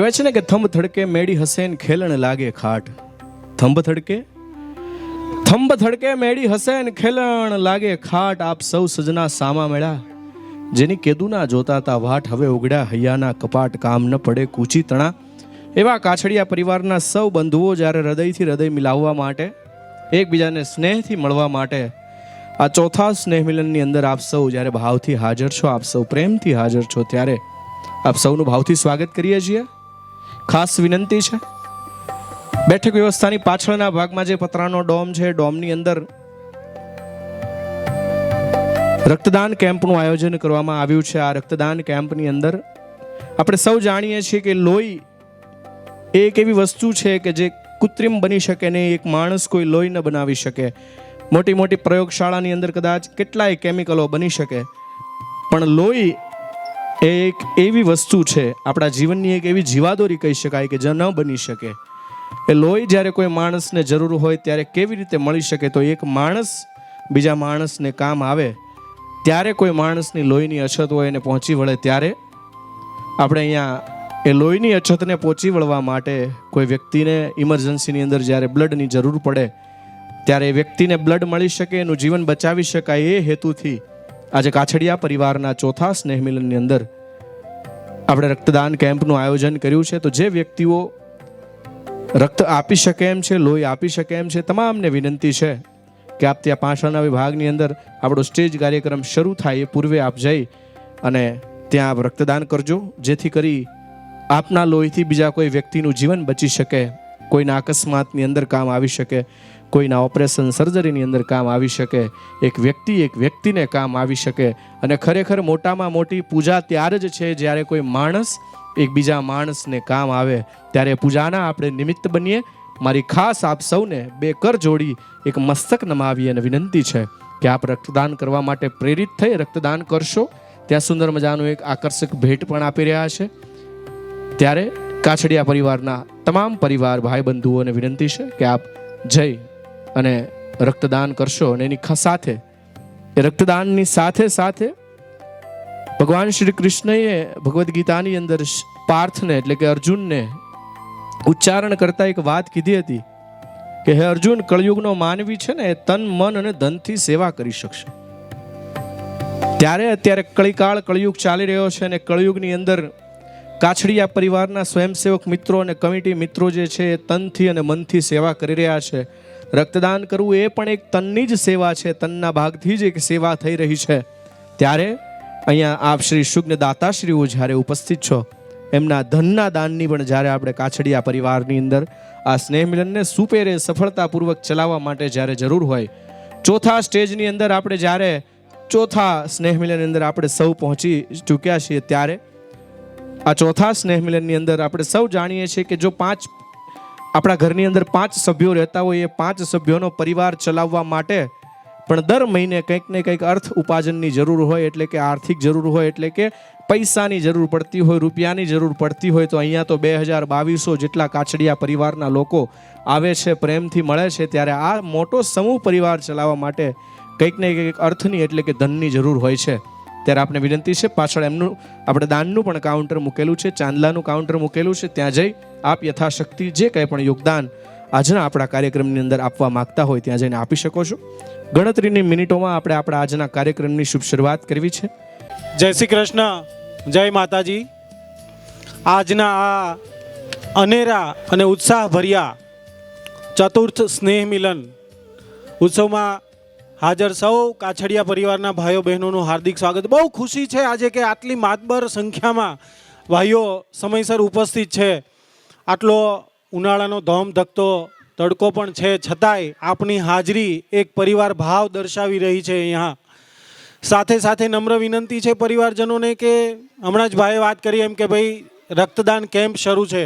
કહેવાય છે ને કે થંભ થડકે મેડી હસેન ખેલણ લાગે ખાટ. થંભ થડકે મેડી હસેન ખેલણ લાગે ખાટ. આપ સૌ સજના સામા મેળા, જેની કેદુના જોતા તા વાટ. હવે ઉગડ્યા હૈયાના કપાટ, કામ ન પડે કૂચી તણા. એવા કાછડિયા પરિવારના સૌ બંધુઓ જ્યારે હૃદયથી હૃદય મિલાવવા માટે, એકબીજાને સ્નેહથી મળવા માટે આ ચોથા સ્નેહ મિલનની અંદર આપ સૌ જ્યારે ભાવથી હાજર છો, આપ સૌ પ્રેમથી હાજર છો, ત્યારે આપ સૌનું ભાવથી સ્વાગત કરીએ છીએ. ખાસ વિનંતી છે, બેઠક વ્યવસ્થાની પાછળના ભાગમાં જે પતરાનો ડોમ છે, ડોમની અંદર રક્તદાન કેમ્પનું આયોજન કરવામાં આવ્યું છે. આ રક્તદાન કેમ્પની અંદર આપણે સૌ જાણીએ છીએ કે લોહી એ એક એવી વસ્તુ છે કે જે કૃત્રિમ બની શકે નહીં. એક માણસ કોઈ લોહી ન બનાવી શકે. મોટી મોટી પ્રયોગશાળાની અંદર કદાચ કેટલાય કેમિકલો બની શકે, પણ લોહી એ એક એવી વસ્તુ છે, આપણા જીવનની એક એવી જીવાદોરી કહી શકાય કે જે ન બની શકે. એ લોહી જ્યારે કોઈ માણસને જરૂર હોય ત્યારે કેવી રીતે મળી શકે? તો એક માણસ બીજા માણસને કામ આવે ત્યારે કોઈ માણસની લોહીની અછત હોય એને પહોંચી વળે. ત્યારે આપણે અહીંયા એ લોહીની અછતને પહોંચી વળવા માટે કોઈ વ્યક્તિને ઇમરજન્સીની અંદર જ્યારે બ્લડની જરૂર પડે ત્યારે એ વ્યક્તિને બ્લડ મળી શકે, એનું જીવન બચાવી શકાય, એ હેતુથી આજે કાછડિયા પરિવારના ચોથા સ્નેહ મિલનની અંદર આપણે રક્તદાન કેમ્પનું આયોજન કર્યું છે. તો જે વ્યક્તિઓ રક્ત આપી શકે એમ છે, લોહી આપી શકે એમ છે, તમામને વિનંતી છે કે આપ ત્યાં પાછળના વિભાગની અંદર આપણો સ્ટેજ કાર્યક્રમ શરૂ થાય એ પૂર્વે આપ જઈ અને ત્યાં આપ રક્તદાન કરજો, જેથી કરી આપના લોહીથી બીજા કોઈ વ્યક્તિનું જીવન બચી શકે, કોઈના અકસ્માતની અંદર કામ આવી શકે, કોઈના ઓપરેશન સર્જરીની અંદર કામ આવી શકે, એક વ્યક્તિને કામ આવી શકે. અને ખરેખર મોટામાં મોટી પૂજા ત્યારે જ છે જ્યારે કોઈ માણસ એક બીજા માણસને કામ આવે, ત્યારે પૂજાના આપણે નિમિત્ત બનીએ. મારી ખાસ આપ સૌને બે કર જોડી એક મસ્તક નમાવી અને વિનંતી છે કે આપ રક્તદાન કરવા માટે પ્રેરિત થઈ રક્તદાન કરશો. ત્યાં સુંદર મજાનું એક આકર્ષક ભેટ પણ આપી રહ્યા છે. ત્યારે કાછડિયા પરિવારના તમામ પરિવાર ભાઈ બંધુઓને વિનંતી છે કે આપ જઈ અને રક્તદાન કરશો. અને એની સાથે એ રક્તદાનની સાથે સાથે ભગવાન શ્રી કૃષ્ણએ ભગવદ્ ગીતાની અંદર પાર્થને એટલે કે અર્જુનને ઉચ્ચારણ કરતા એક વાત કીધી હતી કે હે અર્જુન, કળયુગનો માનવી છે ને એ તન મન અને ધનથી સેવા કરી શકશે. ત્યારે અત્યારે કળીકાળ કળયુગ ચાલી રહ્યો છે અને કળયુગની અંદર કાછડિયા પરિવારના સ્વયંસેવક મિત્રો અને કમિટી મિત્રો જે છે એ તનથી અને મનથી સેવા કરી રહ્યા છે. રક્તદાન કરવું એ પણ એક તનની જ સેવા છે, તનના ભાગથી જ એક સેવા થઈ રહી છે. ત્યારે અહીંયા આપ શ્રી શુગ્ન દાતાશ્રીઓ જ્યારે ઉપસ્થિત છો, એમના ધનના દાનની પણ જ્યારે આપણે કાછડિયા પરિવારની અંદર આ સ્નેહ મિલનને સુપેરે સફળતાપૂર્વક ચલાવવા માટે જ્યારે જરૂર હોય, ચોથા સ્ટેજની અંદર આપણે જ્યારે ચોથા સ્નેહ મિલનની અંદર આપણે સૌ પહોંચી ચૂક્યા છીએ, ત્યારે આ ચોથા સ્નેહ મિલનની અંદર આપણે સૌ જાણીએ છીએ કે જો આપણા ઘરની અંદર 5 સભ્યો રહેતા હોય, એ 5 સભ્યોનો પરિવાર ચલાવવા માટે પણ દર મહિને કંઈક ને કંઈક અર્થ ઉપાર્જનની જરૂર હોય, એટલે કે આર્થિક જરૂર હોય, એટલે કે પૈસાની જરૂર પડતી હોય, રૂપિયાની જરૂર પડતી હોય, તો અહીંયા તો 2200 જેટલા કાછડિયા પરિવારના લોકો આવે છે, પ્રેમથી મળે છે. ત્યારે આ મોટો સમૂહ પરિવાર ચલાવવા માટે કંઈક ને કંઈક અર્થની એટલે કે ધનની જરૂર હોય છે. ત્યારે આપણે વિનંતી છે, પાછળ એમનું આપણે દાનનું પણ કાઉન્ટર મૂકેલું છે, ચાંદલાનું કાઉન્ટર મૂકેલું છે, ત્યાં જઈ આપ યથાશક્તિ જે કંઈ પણ યોગદાન આજના આપણા કાર્યક્રમની અંદર આપવા માંગતા હોય ત્યાં જઈને આપી શકો છો. ગણતરીની મિનિટોમાં આપણે આપણા આજના કાર્યક્રમની શુભ શરૂઆત કરવી છે. જય શ્રી કૃષ્ણ, જય માતાજી. આજના આ અનેરા અને ઉત્સાહભર્યા ચતુર્થ સ્નેહ મિલન ઉત્સવમાં હાજર સૌ કાછડિયા પરિવારના ભાઈઓ બહેનોનું હાર્દિક સ્વાગત. બહુ ખુશી છે આજે કે આટલી માતબર સંખ્યામાં ભાઈઓ સમયસર ઉપસ્થિત છે. આટલો ઉનાળાનો ધોમધકતો તડકો પણ છે, છતાંય આપની હાજરી એક પરિવાર ભાવ દર્શાવી રહી છે. અહીંયા સાથે સાથે નમ્ર વિનંતી છે પરિવારજનોને કે હમણાં જ ભાઈએ વાત કરી એમ કે ભાઈ રક્તદાન કેમ્પ શરૂ છે.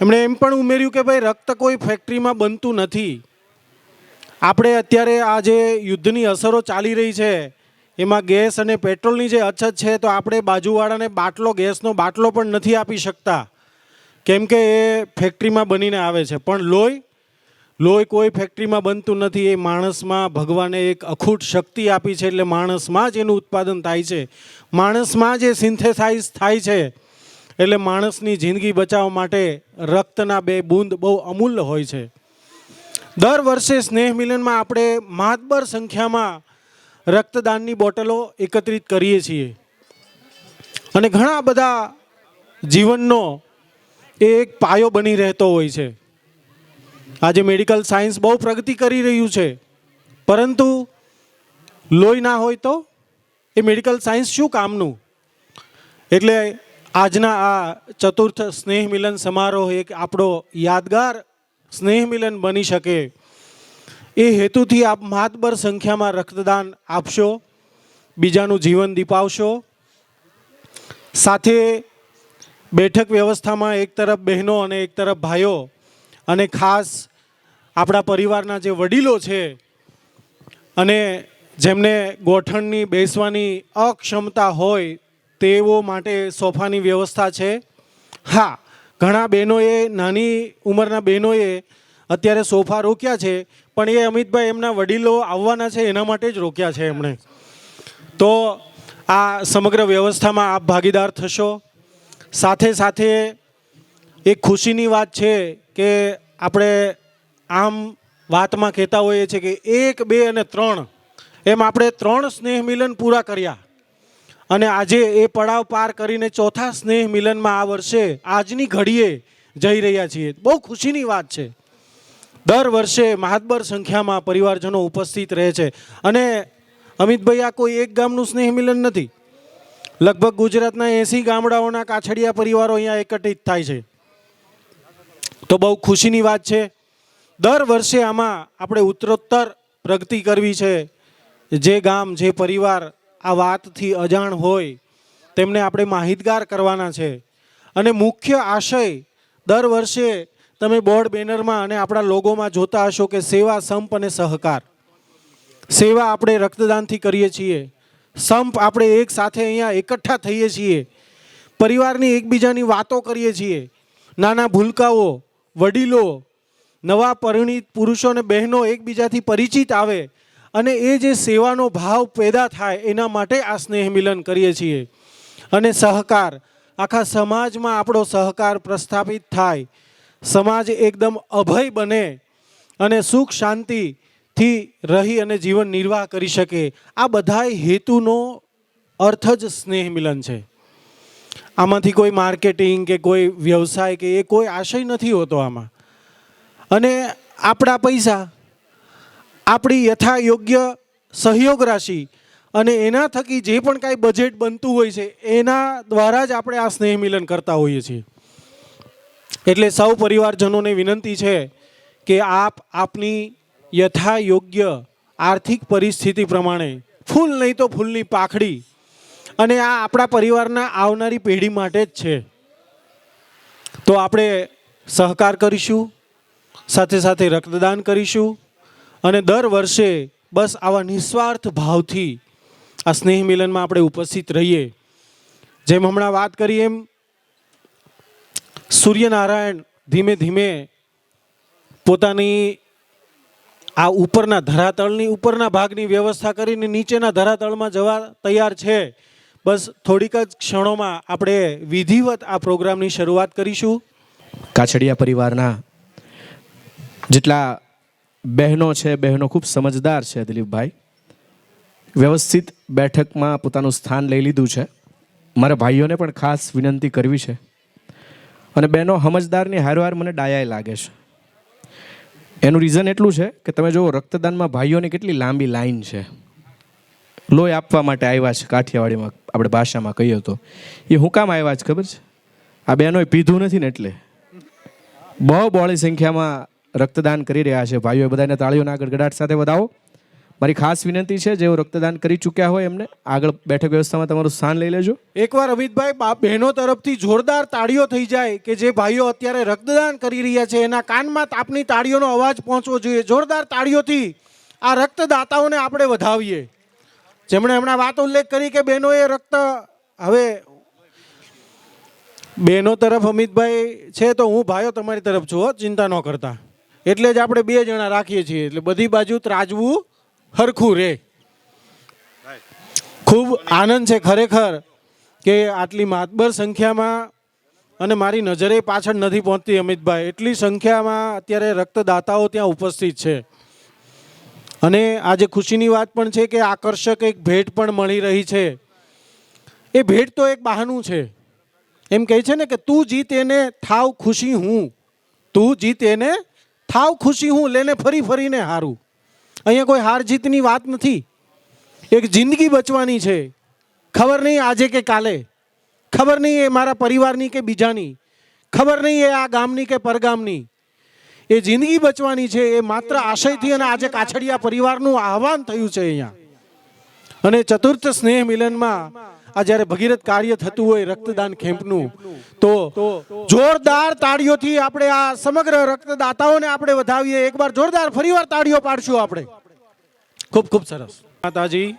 એમણે એમ પણ ઉમેર્યું કે ભાઈ રક્ત કોઈ ફેક્ટરીમાં બનતું નથી. આપણે અત્યારે આ જે યુદ્ધની અસરો ચાલી રહી છે એમાં ગેસ અને પેટ્રોલની જે અછત છે, તો આપણે બાજુવાળાને ગેસનો બાટલો પણ નથી આપી શકતા, કેમ કે એ ફેક્ટરીમાં બનીને આવે છે. પણ લોહી કોઈ ફેક્ટરીમાં બનતું નથી. એ માણસમાં ભગવાને એક અખૂટ શક્તિ આપી છે, એટલે માણસમાં જ એનું ઉત્પાદન થાય છે, માણસમાં જ એ સિન્થેસાઇઝ થાય છે. એટલે માણસની જિંદગી બચાવવા માટે રક્તના 2 બૂંદ બહુ અમૂલ્ય હોય છે. દર વર્ષે સ્નેહ મિલનમાં આપણે માતબર સંખ્યામાં રક્તદાનની બોટલો એકત્રિત કરીએ છીએ અને ઘણા બધા જીવનનો એ એક પાયો બની રહેતો હોય છે. આજે મેડિકલ સાયન્સ બહુ પ્રગતિ કરી રહ્યું છે, પરંતુ લોહી ના હોય તો એ મેડિકલ સાયન્સ શું કામનું? એટલે આજના આ ચતુર્થ સ્નેહ મિલન સમારોહ એક આપણો યાદગાર સ્નેહ મિલન બની શકે એ હેતુથી આપ માતબર સંખ્યામાં રક્તદાન આપશો, બીજાનું જીવન દીપાવશો. સાથે બેઠક વ્યવસ્થામાં એક તરફ બહેનો અને એક તરફ ભાઈઓ અને ખાસ આપણા પરિવારના જે વડીલો છે અને જેમને ગોઠણની બેસવાની અક્ષમતા હોય તેઓ માટે સોફાની વ્યવસ્થા છે. હા, ઘણા બહેનોએ, નાની ઉંમરના બહેનોએ અત્યારે સોફા રોક્યા છે, પણ એ અમિતભાઈ એમના વડીલો આવવાના છે એના માટે જ રોક્યા છે એમણે. તો આ સમગ્ર વ્યવસ્થામાં આપ ભાગીદાર થશો. સાથે સાથે એક ખુશીની વાત છે કે આપણે આમ વાતમાં કહેતા હોઈએ છીએ કે 1, 2 અને 3 એમ આપણે 3 સ્નેહ મિલન પૂરા કર્યા અને આજે એ પડાવ પાર કરીને 4થા સ્નેહ મિલનમાં આ વર્ષે આજની ઘડીએ જઈ રહ્યા છીએ. બહુ ખુશીની વાત છે. દર વર્ષે મહાતબર સંખ્યામાં પરિવારજનો ઉપસ્થિત રહે છે અને અમિતભાઈ, આ કોઈ એક ગામનું સ્નેહ મિલન નથી. લગભગ ગુજરાતના 80 ગામડાઓના કાછડિયા પરિવારો અહીંયા એકત્રિત થાય છે. તો બહુ ખુશીની વાત છે. દર વર્ષે આમાં આપણે ઉત્તરોત્તર પ્રગતિ કરવી છે. જે ગામ, જે પરિવાર આ વાતથી અજાણ હોય તેમને આપણે માહિતગાર કરવાના છે. અને મુખ્ય આશય દર વર્ષે તમે બોર્ડ બેનરમાં અને આપણા લોગોમાં જોતા હશો કે સેવા, સંપ અને સહકાર. સેવા આપણે રક્તદાનથી કરીએ છીએ. સંપ આપણે એક સાથે અહીંયા એકઠા થઈએ છીએ, પરિવારની એકબીજાની વાતો કરીએ છીએ. નાના ભૂલકાઓ, વડીલો, નવા પરિણીત પુરુષો અને બહેનો એકબીજાથી પરિચિત આવે અને એ જે સેવાનો ભાવ પેદા થાય એના માટે આ સ્નેહ મિલન કરીએ છીએ. અને સહકાર, આખા સમાજમાં આપણો સહકાર પ્રસ્થાપિત થાય, સમાજ એકદમ અભય બને અને સુખ શાંતિથી રહી અને જીવન નિર્વાહ કરી શકે. આ બધાય હેતુનો અર્થ જ સ્નેહ મિલન છે. આમાંથી કોઈ માર્કેટિંગ કે કોઈ વ્યવસાય કે એ કોઈ આશય નથી હોતો આમાં. અને આપણા પૈસા, આપણી યથા યોગ્ય સહયોગ રાશિ અને એના થકી જે પણ કાંઈ બજેટ બનતું હોય છે એના દ્વારા જ આપણે આ સ્નેહ મિલન કરતા હોઈએ છીએ. એટલે સૌ પરિવારજનોને વિનંતી છે કે આપ આપની યથા યોગ્ય આર્થિક પરિસ્થિતિ પ્રમાણે ફૂલ નહીં તો ફૂલની પાખડી, અને આ આપણા પરિવારના આવનારી પેઢી માટે જ છે. તો આપણે સહકાર કરીશું, સાથે સાથે રક્તદાન કરીશું અને દર વર્ષે બસ આવા નિસ્વાર્થ ભાવથી આ સ્નેહ મિલનમાં આપણે ઉપસ્થિત રહીએ. જેમ હમણાં વાત કરી એમ સૂર્યનારાયણ ધીમે ધીમે પોતાની આ ઉપરના ધરાતળની ઉપરના ભાગની વ્યવસ્થા કરીને નીચેના ધરાતળમાં જવા તૈયાર છે. બસ થોડીક જ ક્ષણોમાં આપણે વિધિવત આ પ્રોગ્રામની શરૂઆત કરીશું. કાછડિયા પરિવારના જેટલા બહેનો છે, બહેનો ખૂબ સમજદાર છે દિલીપભાઈ. વ્યવસ્થિત બેઠકમાં પોતાનું સ્થાન લઈ લીધું છે. મારા ભાઈઓને પણ ખાસ વિનંતી કરવી છે. અને બહેનો સમજદારની હારવાર મને ડાયાય લાગે છે. એનું રીઝન એટલું છે કે તમે જુઓ રક્તદાનમાં ભાઈઓની કેટલી લાંબી લાઈન છે. લોહી આપવા માટે આવ્યા છે, કાઠિયાવાડીમાં આપણે ભાષામાં કહીએ તો. એ હું કામ આવ્યા છે ખબર છે? આ બહેનોએ પીધું નથી ને એટલે. બહુ બહોળી સંખ્યામાં રક્તદાન કરી રહ્યા છે. ભાઈઓ બધાને તાળીઓના ગડગડાટ સાથે વધાવો. મારી ખાસ વિનંતી છે, જેઓ રક્તદાન કરી ચૂક્યા હોય એમને આગળ બેઠક વ્યવસ્થામાં તમારું સ્થાન લઈ લેજો. એકવાર અમિતભાઈ બહેનો તરફથી જોરદાર તાળીઓ થઈ જાય કે જે ભાઈઓ અત્યારે રક્તદાન કરી રહ્યા છે એના કાનમાં આપની તાળીઓનો અવાજ પહોંચવો જોઈએ. જોરદાર તાળીઓથી આ રક્તદાતાઓને આપણે વધાવીએ. જેમણે હમણાં વાત ઉલ્લેખ કરી કે બહેનોએ રક્ત, હવે બહેનો તરફ અમિતભાઈ છે તો હું ભાઈઓ તમારી તરફ છું, ચિંતા ન કરતા. એટલે જ આપણે 2 જણા રાખીએ છીએ, એટલે બધી બાજુ ત્રાજવું હરખું રે. ખૂબ આનંદ છે ખરેખર કે આટલી માતબર સંખ્યામાં અને મારી નજરે પાછળ નથી પહોંચતી અમિતભાઈ, એટલી સંખ્યામાં અત્યારે રક્તદાતાઓ ત્યાં ઉપસ્થિત છે. અને આજે ખુશીની વાત પણ છે કે આકર્ષક એક ભેટ પણ મળી રહી છે. એ ભેટ તો એક બહાનું છે. એમ કહે છે ને કે તું જીત એને થાવ ખુશી હું, તું જીત એને થાવ ખુશી હું, લેને ફરી ફરીને હારું. અહીંયા કોઈ હાર જીતની વાત નથી. એક જિંદગી બચવાની છે. ખબર નહીં આજે કે કાલે, ખબર નહીં એ મારા પરિવારની કે બીજાની, ખબર નહીં એ આ ગામની કે પરગામની. એ જિંદગી બચવાની છે. એ માત્ર આશયથી અને આજે કાછડિયા પરિવારનું આહવાન થયું છે અહીંયા. અને ચતુર્થ સ્નેહ મિલનમાં આ જ્યારે ભગીરથ કાર્ય થતું હોય રક્તદાન કેમ્પનું, તો જોરદાર તાળીઓથી આપણે આ સમગ્ર રક્તદાતાઓને આપણે વધાવીએ. એકવાર જોરદાર ફરીવાર તાળીઓ પાડશું આપણે. ખૂબ ખૂબ સરસ. માતાજી,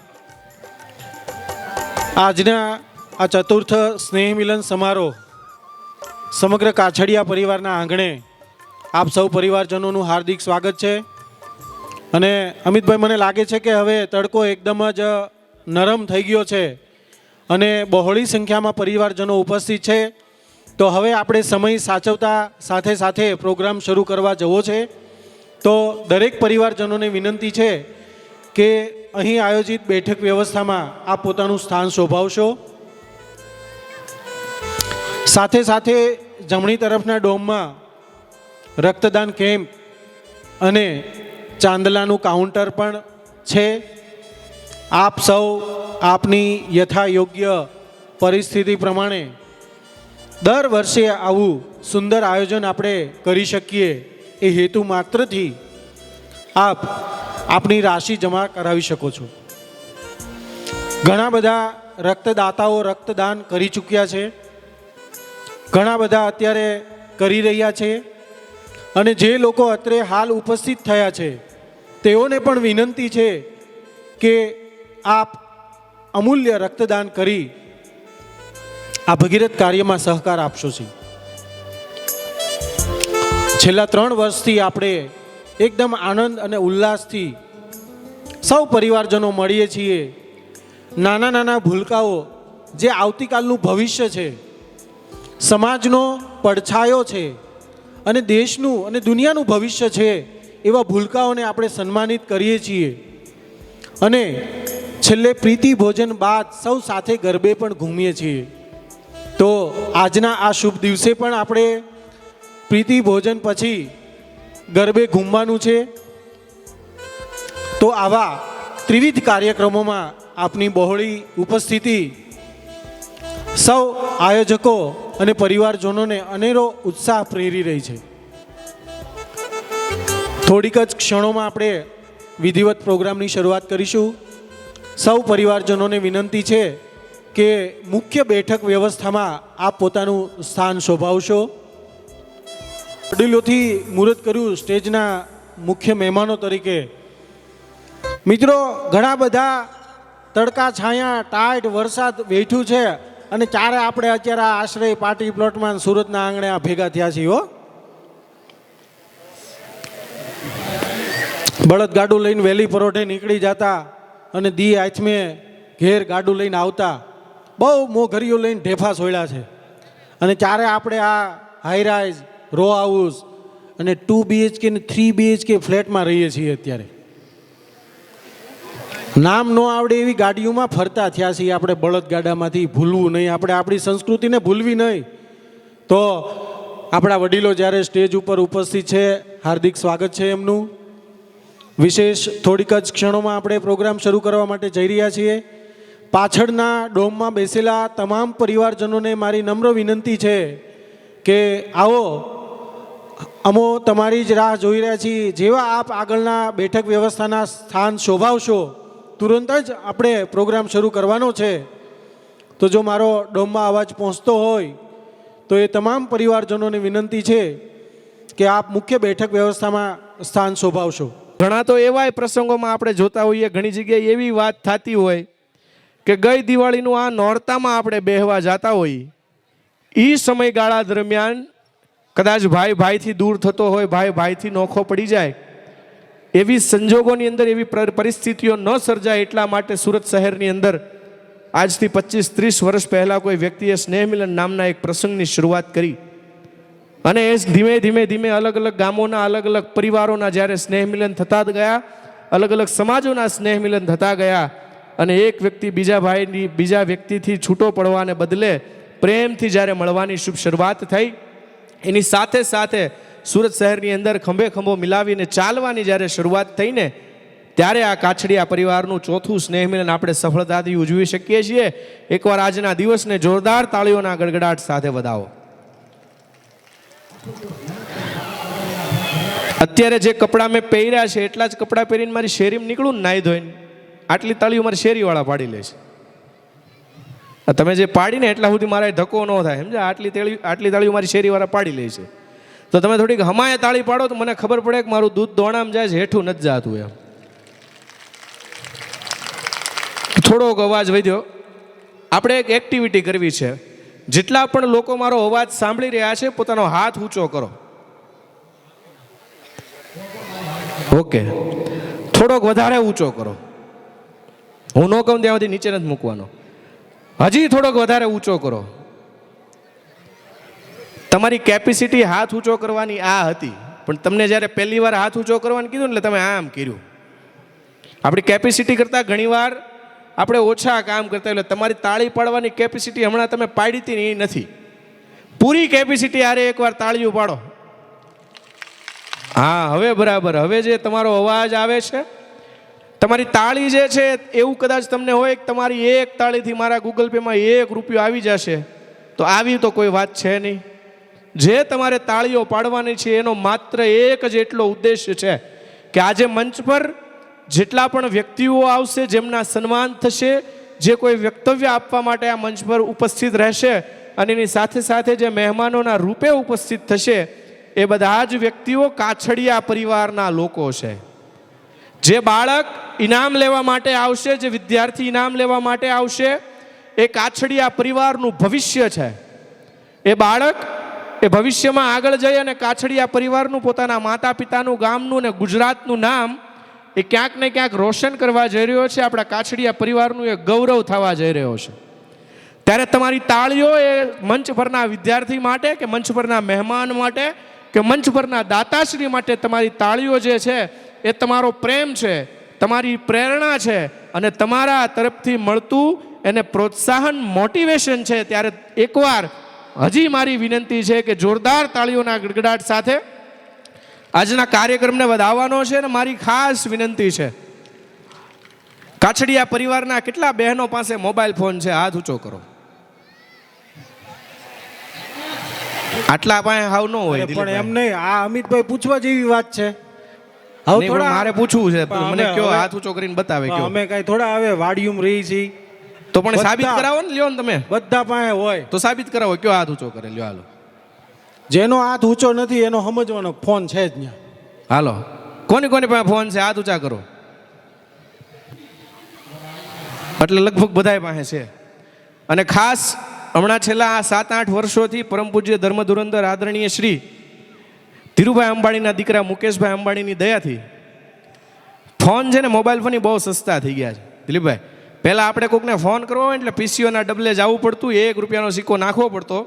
આજના આ ચતુર્થ સ્નેહ મિલન સમારોહ સમગ્ર કાછડિયા પરિવારના આંગણે આપ સૌ પરિવારજનોનું હાર્દિક સ્વાગત છે. અને અમિતભાઈ, મને લાગે છે કે હવે તડકો એકદમ જ નરમ થઈ ગયો છે અને બહોળી સંખ્યામાં પરિવારજનો ઉપસ્થિત છે. તો હવે આપણે સમય સાચવતા સાથે સાથે પ્રોગ્રામ શરૂ કરવા જવો છે. તો દરેક પરિવારજનોને વિનંતી છે કે અહીં આયોજિત બેઠક વ્યવસ્થામાં આપ પોતાનું સ્થાન શોભાવશો. સાથે સાથે જમણી તરફના ડોમમાં રક્તદાન કેમ્પ અને ચાંદલાનું કાઉન્ટર પણ છે. આપ સૌ આપની યથાયોગ્ય પરિસ્થિતિ પ્રમાણે દર વર્ષે આવું સુંદર આયોજન આપણે કરી શકીએ એ હેતુ માત્રથી આપ આપની રાશિ જમા કરાવી શકો છો. ઘણા બધા રક્તદાતાઓ રક્તદાન કરી ચૂક્યા છે, ઘણા બધા અત્યારે કરી રહ્યા છે. અને જે લોકો અત્રે હાલ ઉપસ્થિત થયા છે તેઓને પણ વિનંતી છે કે આપ અમૂલ્ય રક્તદાન કરી આ ભગીરથ કાર્યમાં સહકાર આપશો છે. છેલ્લા 3 વર્ષથી આપણે એકદમ આનંદ અને ઉલ્લાસથી સૌ પરિવારજનો મળીએ છીએ. નાના નાના ભૂલકાઓ જે આવતીકાલનું ભવિષ્ય છે, સમાજનો પડછાયો છે અને દેશનું અને દુનિયાનું ભવિષ્ય છે, એવા ભૂલકાઓને આપણે સન્માનિત કરીએ છીએ. અને છેલ્લે પ્રીતિ ભોજન બાદ સૌ સાથે ગરબે પણ ઘૂમીએ છીએ. તો આજના આ શુભ દિવસે પણ આપણે પ્રીતિ ભોજન પછી ગરબે ઘૂમવાનું છે. તો આવા ત્રિવિધ કાર્યક્રમોમાં આપની બહોળી ઉપસ્થિતિ સૌ આયોજકો અને પરિવારજનોને અનેરો ઉત્સાહ પ્રેરી રહી છે. થોડીક જ ક્ષણોમાં આપણે વિધિવત પ્રોગ્રામની શરૂઆત કરીશું. સૌ પરિવારજનોને વિનંતી છે કે મુખ્ય બેઠક વ્યવસ્થામાં આપ પોતાનું સ્થાન શોભાવશો. વડીલોથી મુહૂર્ત કર્યું સ્ટેજના મુખ્ય મહેમાનો તરીકે. મિત્રો, ઘણા બધા તડકા છાયા ટાઈટ વરસાદ વેઠ્યું છે અને ચારે આપણે અત્યારે આ આશ્રય પાર્ટી પ્લોટમાં સુરતના આંગણે આ ભેગા થયા છીએ. હો, બળદ ગાડું લઈને વહેલી પરોઢે નીકળી જતા અને દી આથમે ઘેર ગાડું લઈને આવતા. બહુ મોઘરીઓ લઈને ઢેફા સોળ્યા છે. અને ચારે આપણે આ હાઈરાઇઝ રો હાઉસ અને 2 BHK ને 3 BHK ફ્લેટમાં રહીએ છીએ. અત્યારે નામ ન આવડે એવી ગાડીઓમાં ફરતા થયા છીએ આપણે. બળદ ગાડામાંથી ભૂલવું નહીં, આપણે આપણી સંસ્કૃતિને ભૂલવી નહીં. તો આપણા વડીલો જ્યારે સ્ટેજ ઉપર ઉપસ્થિત છે, હાર્દિક સ્વાગત છે એમનું. વિશેષ થોડીક જ ક્ષણોમાં આપણે પ્રોગ્રામ શરૂ કરવા માટે જઈ રહ્યા છીએ. પાછળના ડોમમાં બેસેલા તમામ પરિવારજનોને મારી નમ્ર વિનંતી છે કે આવો, અમો તમારી જ રાહ જોઈ રહ્યા છીએ. જેવા આપ આગળના બેઠક વ્યવસ્થાના સ્થાન શોભાવશો તુરંત જ આપણે પ્રોગ્રામ શરૂ કરવાનો છે. તો જો મારો ડોમમાં અવાજ પહોંચતો હોય તો એ તમામ પરિવારજનોને વિનંતી છે કે આપ મુખ્ય બેઠક વ્યવસ્થામાં સ્થાન શોભાવશો. ઘણા તો એવા પ્રસંગોમાં આપણે જોતા હોઈએ, ઘણી જગ્યાએ એવી વાત થતી હોય કે ગઈ દિવાળીનું આ નોરતામાં આપણે બેહવા જતા હોઈએ, એ સમયગાળા દરમિયાન કદાચ ભાઈ ભાઈથી દૂર થતો હોય, ભાઈ ભાઈથી નોખો પડી જાય, એવી સંજોગોની અંદર એવી પરિસ્થિતિઓ ન સર્જાય એટલા માટે સુરત શહેરની અંદર આજથી 25-30 વર્ષ પહેલાં કોઈ વ્યક્તિએ સ્નેહમિલન નામના એક પ્રસંગની શરૂઆત કરી અને એ ધીમે ધીમે ધીમે અલગ અલગ ગામોના અલગ અલગ પરિવારોના જ્યારે સ્નેહમિલન થતા ગયા, અલગ અલગ સમાજોના સ્નેહમિલન થતા ગયા અને એક વ્યક્તિ બીજા વ્યક્તિથી છૂટો પડવાને બદલે પ્રેમથી જ્યારે મળવાની શુભ શરૂઆત થઈ, એની સાથે સાથે સુરત શહેરની અંદર ખંભે ખંભો મિલાવીને ચાલવાની જ્યારે શરૂઆત થઈને ત્યારે આ કાછડિયા પરિવારનું ચોથું સ્નેહમિલન આપણે સફળતાથી ઉજવી શકીએ છીએ. એકવાર આજના દિવસને જોરદાર તાળીઓના ગડગડાટ સાથે વધાવો. અત્યારે જે કપડાં મેં પહેર્યા છે એટલા જ કપડાં પહેરીને મારી શેરીમાં નીકળું ને નાહી ધોઈને, આટલી તાળીઓ મારી શેરીવાળા પાડી લે છે. તમે જે પાડીને એટલા સુધી મારા ધક્કો ન થાય, સમજ્યા? આટલી તાળીઓ મારી શેરીવાળા પાડી લે છે. તો તમે થોડીક હમાએ તાળી પાડો તો મને ખબર પડે કે મારું દૂધ દોણામાં જાય છે, હેઠું નથી જાતું. એમ થોડોક અવાજ વધ્યો. આપણે એક એક્ટિવિટી કરવી છે. જેટલા પણ લોકો મારો અવાજ સાંભળી રહ્યા છે પોતાનો હાથ ઊંચો કરો. ઓકે, થોડોક વધારે ઊંચો કરો. હું ન કહું ત્યાં સુધી નીચે નથી મૂકવાનો. હજી થોડોક વધારે ઊંચો કરો. તમારી કેપેસિટી હાથ ઊંચો કરવાની આ હતી, પણ તમને જ્યારે પહેલી વાર હાથ ઊંચો કરવાનું કીધું ને એટલે તમે આમ કર્યું. આપણી કેપેસિટી કરતાં ઘણીવાર આપણે ઓછા કામ કરતા. એટલે તમારી તાળી પાડવાની કેપેસિટી હમણાં તમે પાડી હતી ને એ નથી. પૂરી કેપેસિટી આરે એકવાર તાળીઓ પાડો. હા, હવે બરાબર. હવે જે તમારો અવાજ આવે છે, તમારી તાળી જે છે, એવું કદાચ તમને હોય કે તમારી એક તાળીથી મારા ગૂગલ પેમાં 1 રૂપિયો આવી જશે, તો આવી તો કોઈ વાત છે નહીં. જે તમારે તાળીઓ પાડવાની છે એનો માત્ર એક જ એટલો ઉદ્દેશ્ય છે કે આજે મંચ પર જેટલા પણ વ્યક્તિઓ આવશે, જેમના સન્માન થશે, જે કોઈ વક્તવ્ય આપવા માટે આ મંચ પર ઉપસ્થિત રહેશે અને એની સાથે સાથે જે મહેમાનોના રૂપે ઉપસ્થિત થશે, એ બધા જ વ્યક્તિઓ કાછડિયા પરિવારના લોકો છે. જે બાળક ઇનામ લેવા માટે આવશે, જે વિદ્યાર્થી ઇનામ લેવા માટે આવશે, એ કાછડિયા પરિવારનું ભવિષ્ય છે. એ બાળક એ ભવિષ્યમાં આગળ જઈ અને કાછડિયા પરિવારનું, પોતાના માતા પિતાનું, ગામનું ને ગુજરાતનું નામ એ ક્યાંક ને ક્યાંક રોશન કરવા જઈ રહ્યો છે. આપણા કાછડિયા પરિવારનું એ ગૌરવ થવા જઈ રહ્યો છે. ત્યારે તમારી તાળીઓ એ મંચ પરના વિદ્યાર્થી માટે કે મંચ પરના મહેમાન માટે કે મંચ પરના દાતાશ્રી માટે તમારી તાળીઓ જે છે એ તમારો પ્રેમ છે, તમારી પ્રેરણા છે અને તમારા તરફથી મળતું એને પ્રોત્સાહન, મોટિવેશન છે. ત્યારે એકવાર હજી મારી વિનંતી છે કે જોરદાર તાળીઓના ગડગડાટ સાથે આજના કાર્યક્રમને વધાવવાનો છે. અને મારી ખાસ વિનંતી છે, કાછડિયા પરિવારના કેટલા બહેનો પાસે મોબાઈલ ફોન છે? હાથ ઊંચો કરો. આટલા પાસે હાવ ન હોય. પણ એમ નહીં, આ અમિતભાઈ પૂછવા જેવી વાત છે. મારે પૂછવું છે, મને કયો, હાથ ઊંચો કરીને બતાવે. અમે કઈ થોડા હવે વાડિયું રહી છીએ, તો પણ સાબિત કરાવો ને. લ્યો ને તમે, બધા પાસે હોય તો સાબિત કરાવો. કયો હાથ ઊંચો કરે? લ્યો, હાલો. જેનો હાથ ઊંચો નથી એનો સમજવાનો ફોન છે જ ત્યાં. હાલો, કોની કોની પાસે ફોન છે? હાથ ઊંચા કરો. એટલે લગભગ બધા પાસે છે. અને ખાસ હમણાં છેલ્લા 7-8 વર્ષોથી પરમ પૂજ્ય ધર્મ ધુરંધર આદરણીય શ્રી ધીરુભાઈ અંબાણીના દીકરા મુકેશભાઈ અંબાણીની દયાથી ફોન છે ને, મોબાઈલ ફોન બહુ સસ્તા થઈ ગયા છે. દિલીપભાઈ, પહેલાં આપણે કોઈકને ફોન કરવો હોય એટલે પીસીઓના ડબલે જવું પડતું, 1 રૂપિયાનો સિક્કો નાખવો પડતો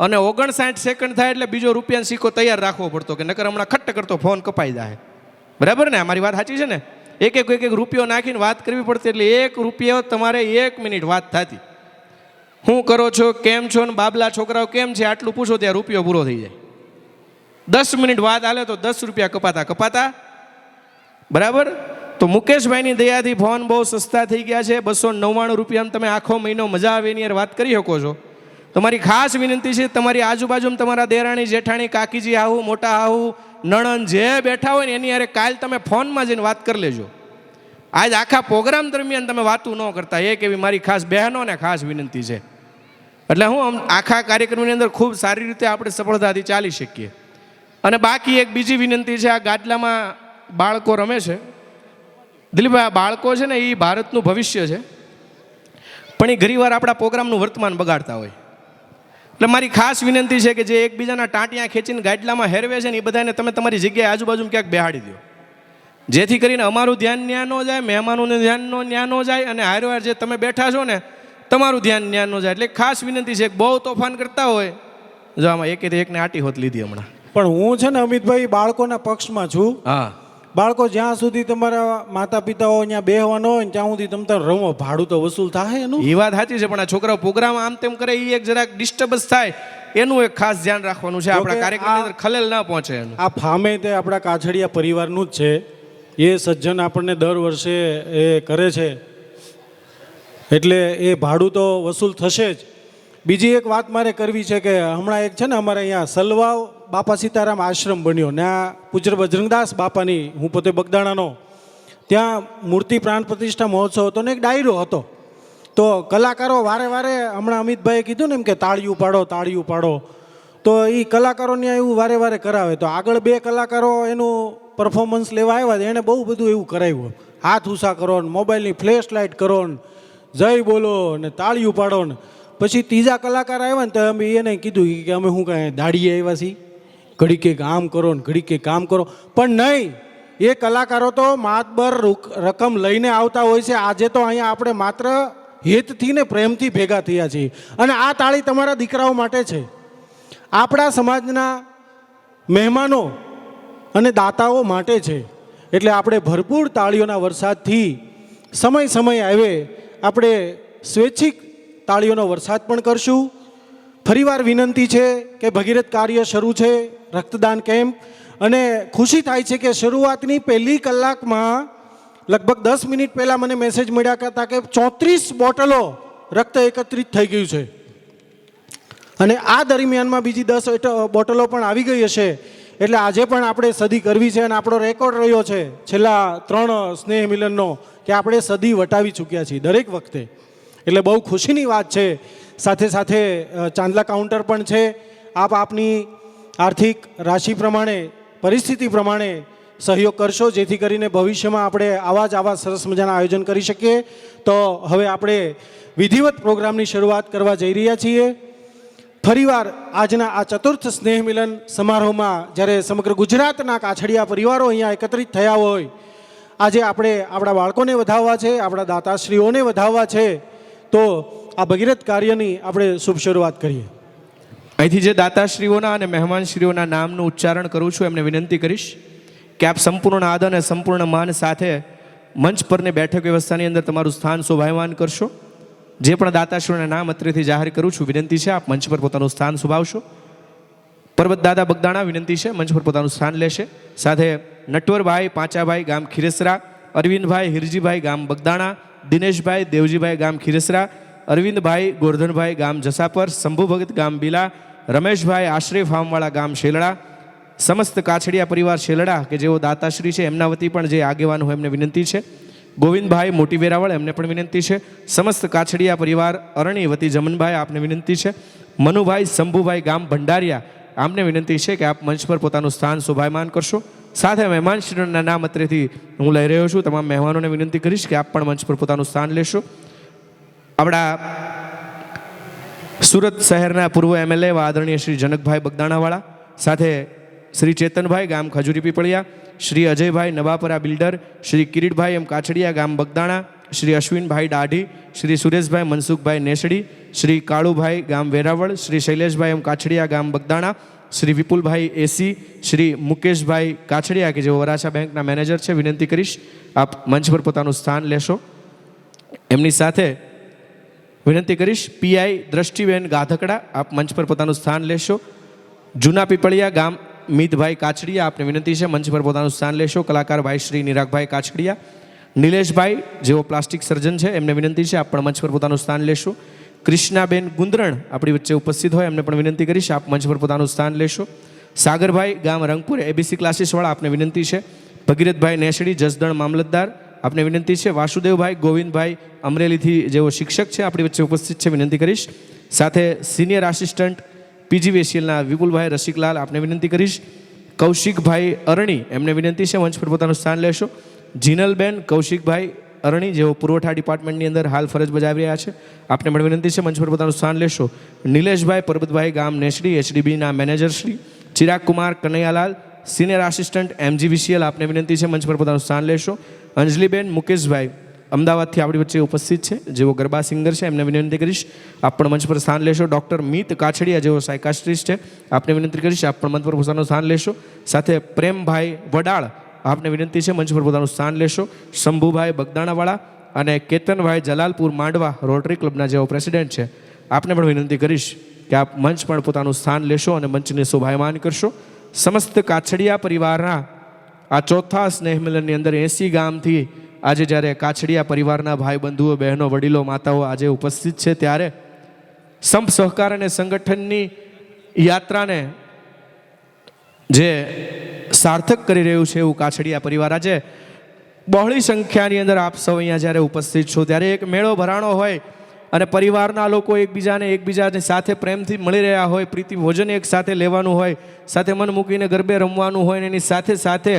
અને 59 સેકન્ડ થાય એટલે બીજો રૂપિયાનો સિક્કો તૈયાર રાખવો પડતો કે નકર હમણાં ખટ્ટ કરતો ફોન કપાઈ જાય. બરાબર ને? મારી વાત સાચી છે ને? એક રૂપિયો નાખીને વાત કરવી પડતી. એટલે 1 રૂપિયો તમારે 1 મિનિટ વાત થતી. શું કરો છો, કેમ છો ને બાબલા છોકરાઓ કેમ છે, આટલું પૂછો ત્યાં રૂપિયો પૂરો થઈ જાય. 10 મિનિટ વાત હાલે તો 10 રૂપિયા કપાતા. બરાબર? તો મુકેશભાઈની દયાથી ફોન બહુ સસ્તા થઈ ગયા છે. 299 રૂપિયામાં તમે આખો મહિનો મજા આવે એની યાર વાત કરી શકો છો. તમારી ખાસ વિનંતી છે, તમારી આજુબાજુમાં તમારા દેરાણી, જેઠાણી, કાકીજી, આહુ, મોટા આહુ, નણંદ જે બેઠા હોય ને એની યારે કાલ તમે ફોનમાં જઈને વાત કરી લેજો. આજ આખા પ્રોગ્રામ દરમિયાન તમે વાતું ન કરતા, એક એવી મારી ખાસ બહેનોને ખાસ વિનંતી છે. એટલે હું આખા કાર્યક્રમની અંદર ખૂબ સારી રીતે આપણે સફળતાથી ચાલી શકીએ. અને બાકી એક બીજી વિનંતી છે, આ ગાદલામાં બાળકો રમે છે. દિલીપભાઈ, આ બાળકો છે ને એ ભારતનું ભવિષ્ય છે, પણ એ ઘણીવાર આપણા પ્રોગ્રામનું વર્તમાન બગાડતા હોય. એટલે મારી ખાસ વિનંતી છે કે જે એકબીજાના ટાંટિયા ખેંચીને ગાદલામાં હેરવે છે ને એ બધાને તમે તમારી જગ્યાએ આજુબાજુમાં ક્યાંક બેહાડી દો, જેથી કરીને અમારું ધ્યાન ન્યા ન જાય, મહેમાનોનું ધ્યાન ન્યા ન જાય અને હારવાર જે તમે બેઠા છો ને તમારું ધ્યાન ન્યાન ન જાય. એટલે ખાસ વિનંતી છે કે બહુ તોફાન કરતા હોય, જો આમાં એકને આટી હોત લીધી હમણાં. પણ હું છે ને અમિતભાઈ બાળકોના પક્ષમાં છું. હા, બાળકો જ્યાં સુધી તમારા માતા પિતાઓ અહીંયા બેહવાનો હોય ને ત્યાં સુધી તમે તાર રમો, ભાડું તો વસૂલ થાય એનું. એ વાત સાચી છે, પણ આ છોકરાઓ પ્રોગ્રામ આમ તેમ કરે એ એક જરાક ડિસ્ટર્બન્સ થાય, એનું એક ખાસ ધ્યાન રાખવાનું છે. આપણા કાર્યક્રમની અંદર ખલેલ ના પહોંચે એનું. આ ફામે તે આપણા કાછડિયા પરિવારનું જ છે. એ સજ્જન આપણને દર વર્ષે એ કરે છે, એટલે એ ભાડું તો વસૂલ થશે જ. બીજી એક વાત મારે કરવી છે કે હમણાં એક છે ને અમારે અહીંયા સલવાવ બાપા સીતારામ આશ્રમ બન્યો ને આ પૂજ્ય બજરંગદાસ બાપાની, હું પોતે બગદાણાનો, ત્યાં મૂર્તિ પ્રાણ પ્રતિષ્ઠા મહોત્સવ હતો ને એક ડાયરો હતો. તો કલાકારો વારે વારે હમણાં અમિતભાઈએ કીધું ને એમ કે તાળીયું પાડો તાળીયું પાડો, તો એ કલાકારોને એવું વારે વારે કરાવે. તો આગળ 2 કલાકારો એનું પરફોર્મન્સ લેવા આવ્યા, એણે બહુ બધું એવું કરાવ્યું, હાથ ઊંચા કરો ને મોબાઈલની ફ્લેશ લાઇટ કરો ને જય બોલો ને તાળીયું પાડો ને. પછી ત્રીજા કલાકાર આવ્યા ને તો અમે એને કીધું કે અમે શું કાંઈ દાડીએ આવ્યા છીએ, ઘડી કે આમ કરો ને ઘડી કે કામ કરો. પણ નહીં, એ કલાકારો તો માતબર રકમ લઈને આવતા હોય છે. આજે તો અહીંયા આપણે માત્ર હિતથી ને પ્રેમથી ભેગા થયા છીએ. અને આ તાળી તમારા દીકરાઓ માટે છે, આપણા સમાજના મહેમાનો અને દાતાઓ માટે છે. એટલે આપણે ભરપૂર તાળીઓના વરસાદથી સમય આવે આપણે સ્વૈચ્છિક તાળીઓનો વરસાદ પણ કરશું. ફરીવાર વિનંતી છે કે ભગીરથ કાર્ય શરૂ છે, રક્તદાન કેમ્પ, અને ખુશી થાય છે કે શરૂઆતની પહેલી કલાકમાં લગભગ 10 મિનિટ પહેલાં મને મેસેજ મળ્યા હતા કે 34 બોટલો રક્ત એકત્રિત થઈ ગયું છે. અને આ દરમિયાનમાં બીજી 10 બોટલો પણ આવી ગઈ હશે. એટલે આજે પણ આપણે સદી કરવી છે અને આપણો રેકોર્ડ રહ્યો છે છેલ્લા 3 સ્નેહ મિલનનો કે આપણે સદી વટાવી ચૂક્યા છીએ દરેક વખતે. એટલે બહુ ખુશીની વાત છે. સાથે સાથે ચાંદલા કાઉન્ટર પણ છે. આપ આપની આર્થિક રાશિ પ્રમાણે, પરિસ્થિતિ પ્રમાણે સહયોગ કરશો, જેથી કરીને ભવિષ્યમાં આપણે આવા સરસ મજાના આયોજન કરી શકીએ. તો હવે આપણે વિધિવત પ્રોગ્રામની શરૂઆત કરવા જઈ રહ્યા છીએ. ફરીવાર આજના આ ચતુર્થ સ્નેહ મિલન સમારોહમાં જ્યારે સમગ્ર ગુજરાતના કાછડિયા પરિવારો અહીંયા એકત્રિત થયા હોય, આજે આપણે આપણા બાળકોને વધાવવા છે, આપણા દાતાશ્રીઓને વધાવવા છે. તો આ ભગીરથ કાર્યની આપણે શુભ શરૂઆત કરીએ. અહીંથી જે દાતાશ્રીઓના અને મહેમાનશ્રીઓના નામનું ઉચ્ચારણ કરું છું એમને વિનંતી કરીશ કે આપ સંપૂર્ણ આદર અને સંપૂર્ણ માન સાથે મંચ પરની બેઠક વ્યવસ્થાની અંદર તમારું સ્થાન શોભાયમાન કરશો. જે પણ દાતાશ્રીઓના નામ અત્રેથી જાહેર કરું છું, વિનંતી છે આપ મંચ પર પોતાનું સ્થાન શોભાવશો. પર્વત દાદા બગદાણા વિનંતી છે મંચ પર પોતાનું સ્થાન લેશે. સાથે નટવરભાઈ પાંચાભાઈ ગામ ખીરસરા, અરવિંદભાઈ હિરજીભાઈ ગામ બગદાણા, દિનેશભાઈ દેવજીભાઈ ગામ ખીરસરા, અરવિંદભાઈ ગોરધનભાઈ ગામ જસાપર, શંભુ ભગત ગામ બીલા, રમેશભાઈ આશ્રય ફાર્મવાળા ગામ શેલડા, સમસ્ત કાછડિયા પરિવાર શેલડા કે જેઓ દાતાશ્રી છે એમના વતી પણ જે આગેવાન હોય એમને વિનંતી છે. ગોવિંદભાઈ મોટી વેરાવળ એમને પણ વિનંતી છે. સમસ્ત કાછડિયા પરિવાર અરણી વતી જમનભાઈ આપને વિનંતી છે. મનુભાઈ શંભુભાઈ ગામ ભંડારિયા આમને વિનંતી છે કે આપ મંચ પર પોતાનું સ્થાન શોભાયમાન કરશો. સાથે મહેમાનશ્રીઓના નામ અત્રેથી હું લઈ રહ્યો છું. તમામ મહેમાનોને વિનંતી કરીશ કે આપ પણ મંચ પર પોતાનું સ્થાન લેશો. આપણા સુરત શહેરના પૂર્વ MLA આદરણીય શ્રી જનકભાઈ બગદાણાવાળા, સાથે શ્રી ચેતનભાઈ ગામ ખજૂરી પીપળિયા, શ્રી અજયભાઈ નવાપરા બિલ્ડર, શ્રી કિરીટભાઈ એમ કાછડિયા ગામ બગદાણા, શ્રી અશ્વિનભાઈ દાઢી, શ્રી સુરેશભાઈ મનસુખભાઈ નેસડી, શ્રી કાળુભાઈ ગામ વેરાવળ, શ્રી શૈલેષભાઈ એમ કાછડિયા ગામ બગદાણા, શ્રી વિપુલભાઈ એસી, શ્રી મુકેશભાઈ કાછડિયા કે જેઓ વરાછા બેંકના મેનેજર છે, વિનંતી કરીશ આપ મંચ પર પોતાનું સ્થાન લેશો. એમની સાથે વિનંતી કરીશ પીઆઈ દ્રષ્ટિબેન ગાધકડા આપ મંચ પર પોતાનું સ્થાન લેશો. જૂના પીપળિયા ગામ મિતભાઈ કાછડિયા આપને વિનંતી છે મંચ પર પોતાનું સ્થાન લેશો. કલાકાર ભાઈ શ્રી નિરાગભાઈ કાછડિયા, નિલેશભાઈ જેઓ પ્લાસ્ટિક સર્જન છે એમને વિનંતી છે આપ પણ મંચ પર પોતાનું સ્થાન લેશો. કૃષ્ણાબેન ગુંદરણ આપણી વચ્ચે ઉપસ્થિત હોય એમને પણ વિનંતી કરીશ આપ મંચ પર પોતાનું સ્થાન લેશો. સાગરભાઈ ગામ રંગપુર ABC ક્લાસીસવાળા આપને વિનંતી છે. ભગીરથભાઈ નેસડી જસદણ મામલતદાર આપને વિનંતી છે. વાસુદેવભાઈ ગોવિંદભાઈ અમરેલીથી જેઓ શિક્ષક છે આપણી વચ્ચે ઉપસ્થિત છે, વિનંતી કરીશ. સાથે સિનિયર આસિસ્ટન્ટ PGVCLના વિપુલભાઈ રસિકલાલ આપને વિનંતી કરીશ. કૌશિકભાઈ અરણી એમને વિનંતી છે મંચ પર પોતાનું સ્થાન લેશો. જીનલબેન કૌશિકભાઈ અરણી જેઓ પુરવઠા ડિપાર્ટમેન્ટની અંદર હાલ ફરજ બજાવી રહ્યા છે આપને પણ વિનંતી છે મંચ પર પોતાનું સ્થાન લેશો. નિલેશભાઈ પરબતભાઈ ગામ નેસડી HDBના manager Shri. Chirag Kumar Kanaiyalal senior assistant MGVCL આપને વિનંતી છે મંચ પર પોતાનું સ્થાન લેશો. અંજલિબેન મુકેશભાઈ અમદાવાદથી આપણી વચ્ચે ઉપસ્થિત છે, જેઓ ગરબા સિંગર છે. એમને વિનંતી કરીશ આપ પણ મંચ પર સ્થાન લેશો. ડૉક્ટર મિત કાછડિયા જેઓ સાયકાસ્ટ્રિસ્ટ છે, આપને વિનંતી કરીશ આપ પણ મંચ પર પોતાનું સ્થાન લેશો. સાથે પ્રેમભાઈ વડાળ, આપને વિનંતી છે મંચ પર પોતાનું સ્થાન લેશો. શંભુભાઈ બગદાણાવાળા અને કેતનભાઈ જલાલપુર માંડવા રોટરી ક્લબના જેઓ પ્રેસિડેન્ટ છે, આપને પણ વિનંતી કરીશ કે આપ મંચ પણ પોતાનું સ્થાન લેશો અને મંચને શોભાયમાન કરશો. સમસ્ત કાછડિયા પરિવારના આ ચોથા સ્નેહ મિલનની અંદર 80 ગામથી આજે જ્યારે કાછડિયા પરિવારના ભાઈ બંધુઓ, બહેનો, વડીલો, માતાઓ આજે ઉપસ્થિત છે, ત્યારે સંપ સહકાર અને સંગઠનની યાત્રાને જે સાર્થક કરી રહ્યું છે એવું કાછડિયા પરિવાર આજે બહોળી સંખ્યાની અંદર આપ સૌ અહીંયા જ્યારે ઉપસ્થિત છો, ત્યારે એક મેળો ભરાણો હોય અને પરિવારના લોકો એકબીજાની સાથે પ્રેમથી મળી રહ્યા હોય, પ્રીતિ ભોજન એક સાથે લેવાનું હોય, સાથે મન મૂકીને ગરબે રમવાનું હોય, અને એની સાથે સાથે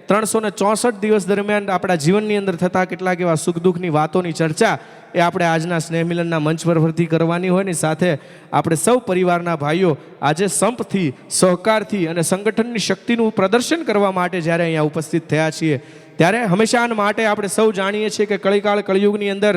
364 દિવસ દરમિયાન આપણા જીવનની અંદર થતા કેટલાક એવા સુખ દુઃખની વાતોની ચર્ચા એ આપણે આજના સ્નેહ મિલનના મંચ પરથી કરવાની હોય ને, સાથે આપણે સૌ પરિવારના ભાઈઓ આજે સંપથી, સહકારથી અને સંગઠનની શક્તિનું પ્રદર્શન કરવા માટે જ્યારે અહીંયા ઉપસ્થિત થયા છીએ, ત્યારે હંમેશા માટે આપણે સૌ જાણીએ છીએ કે કળીકાળ કળિયુગની અંદર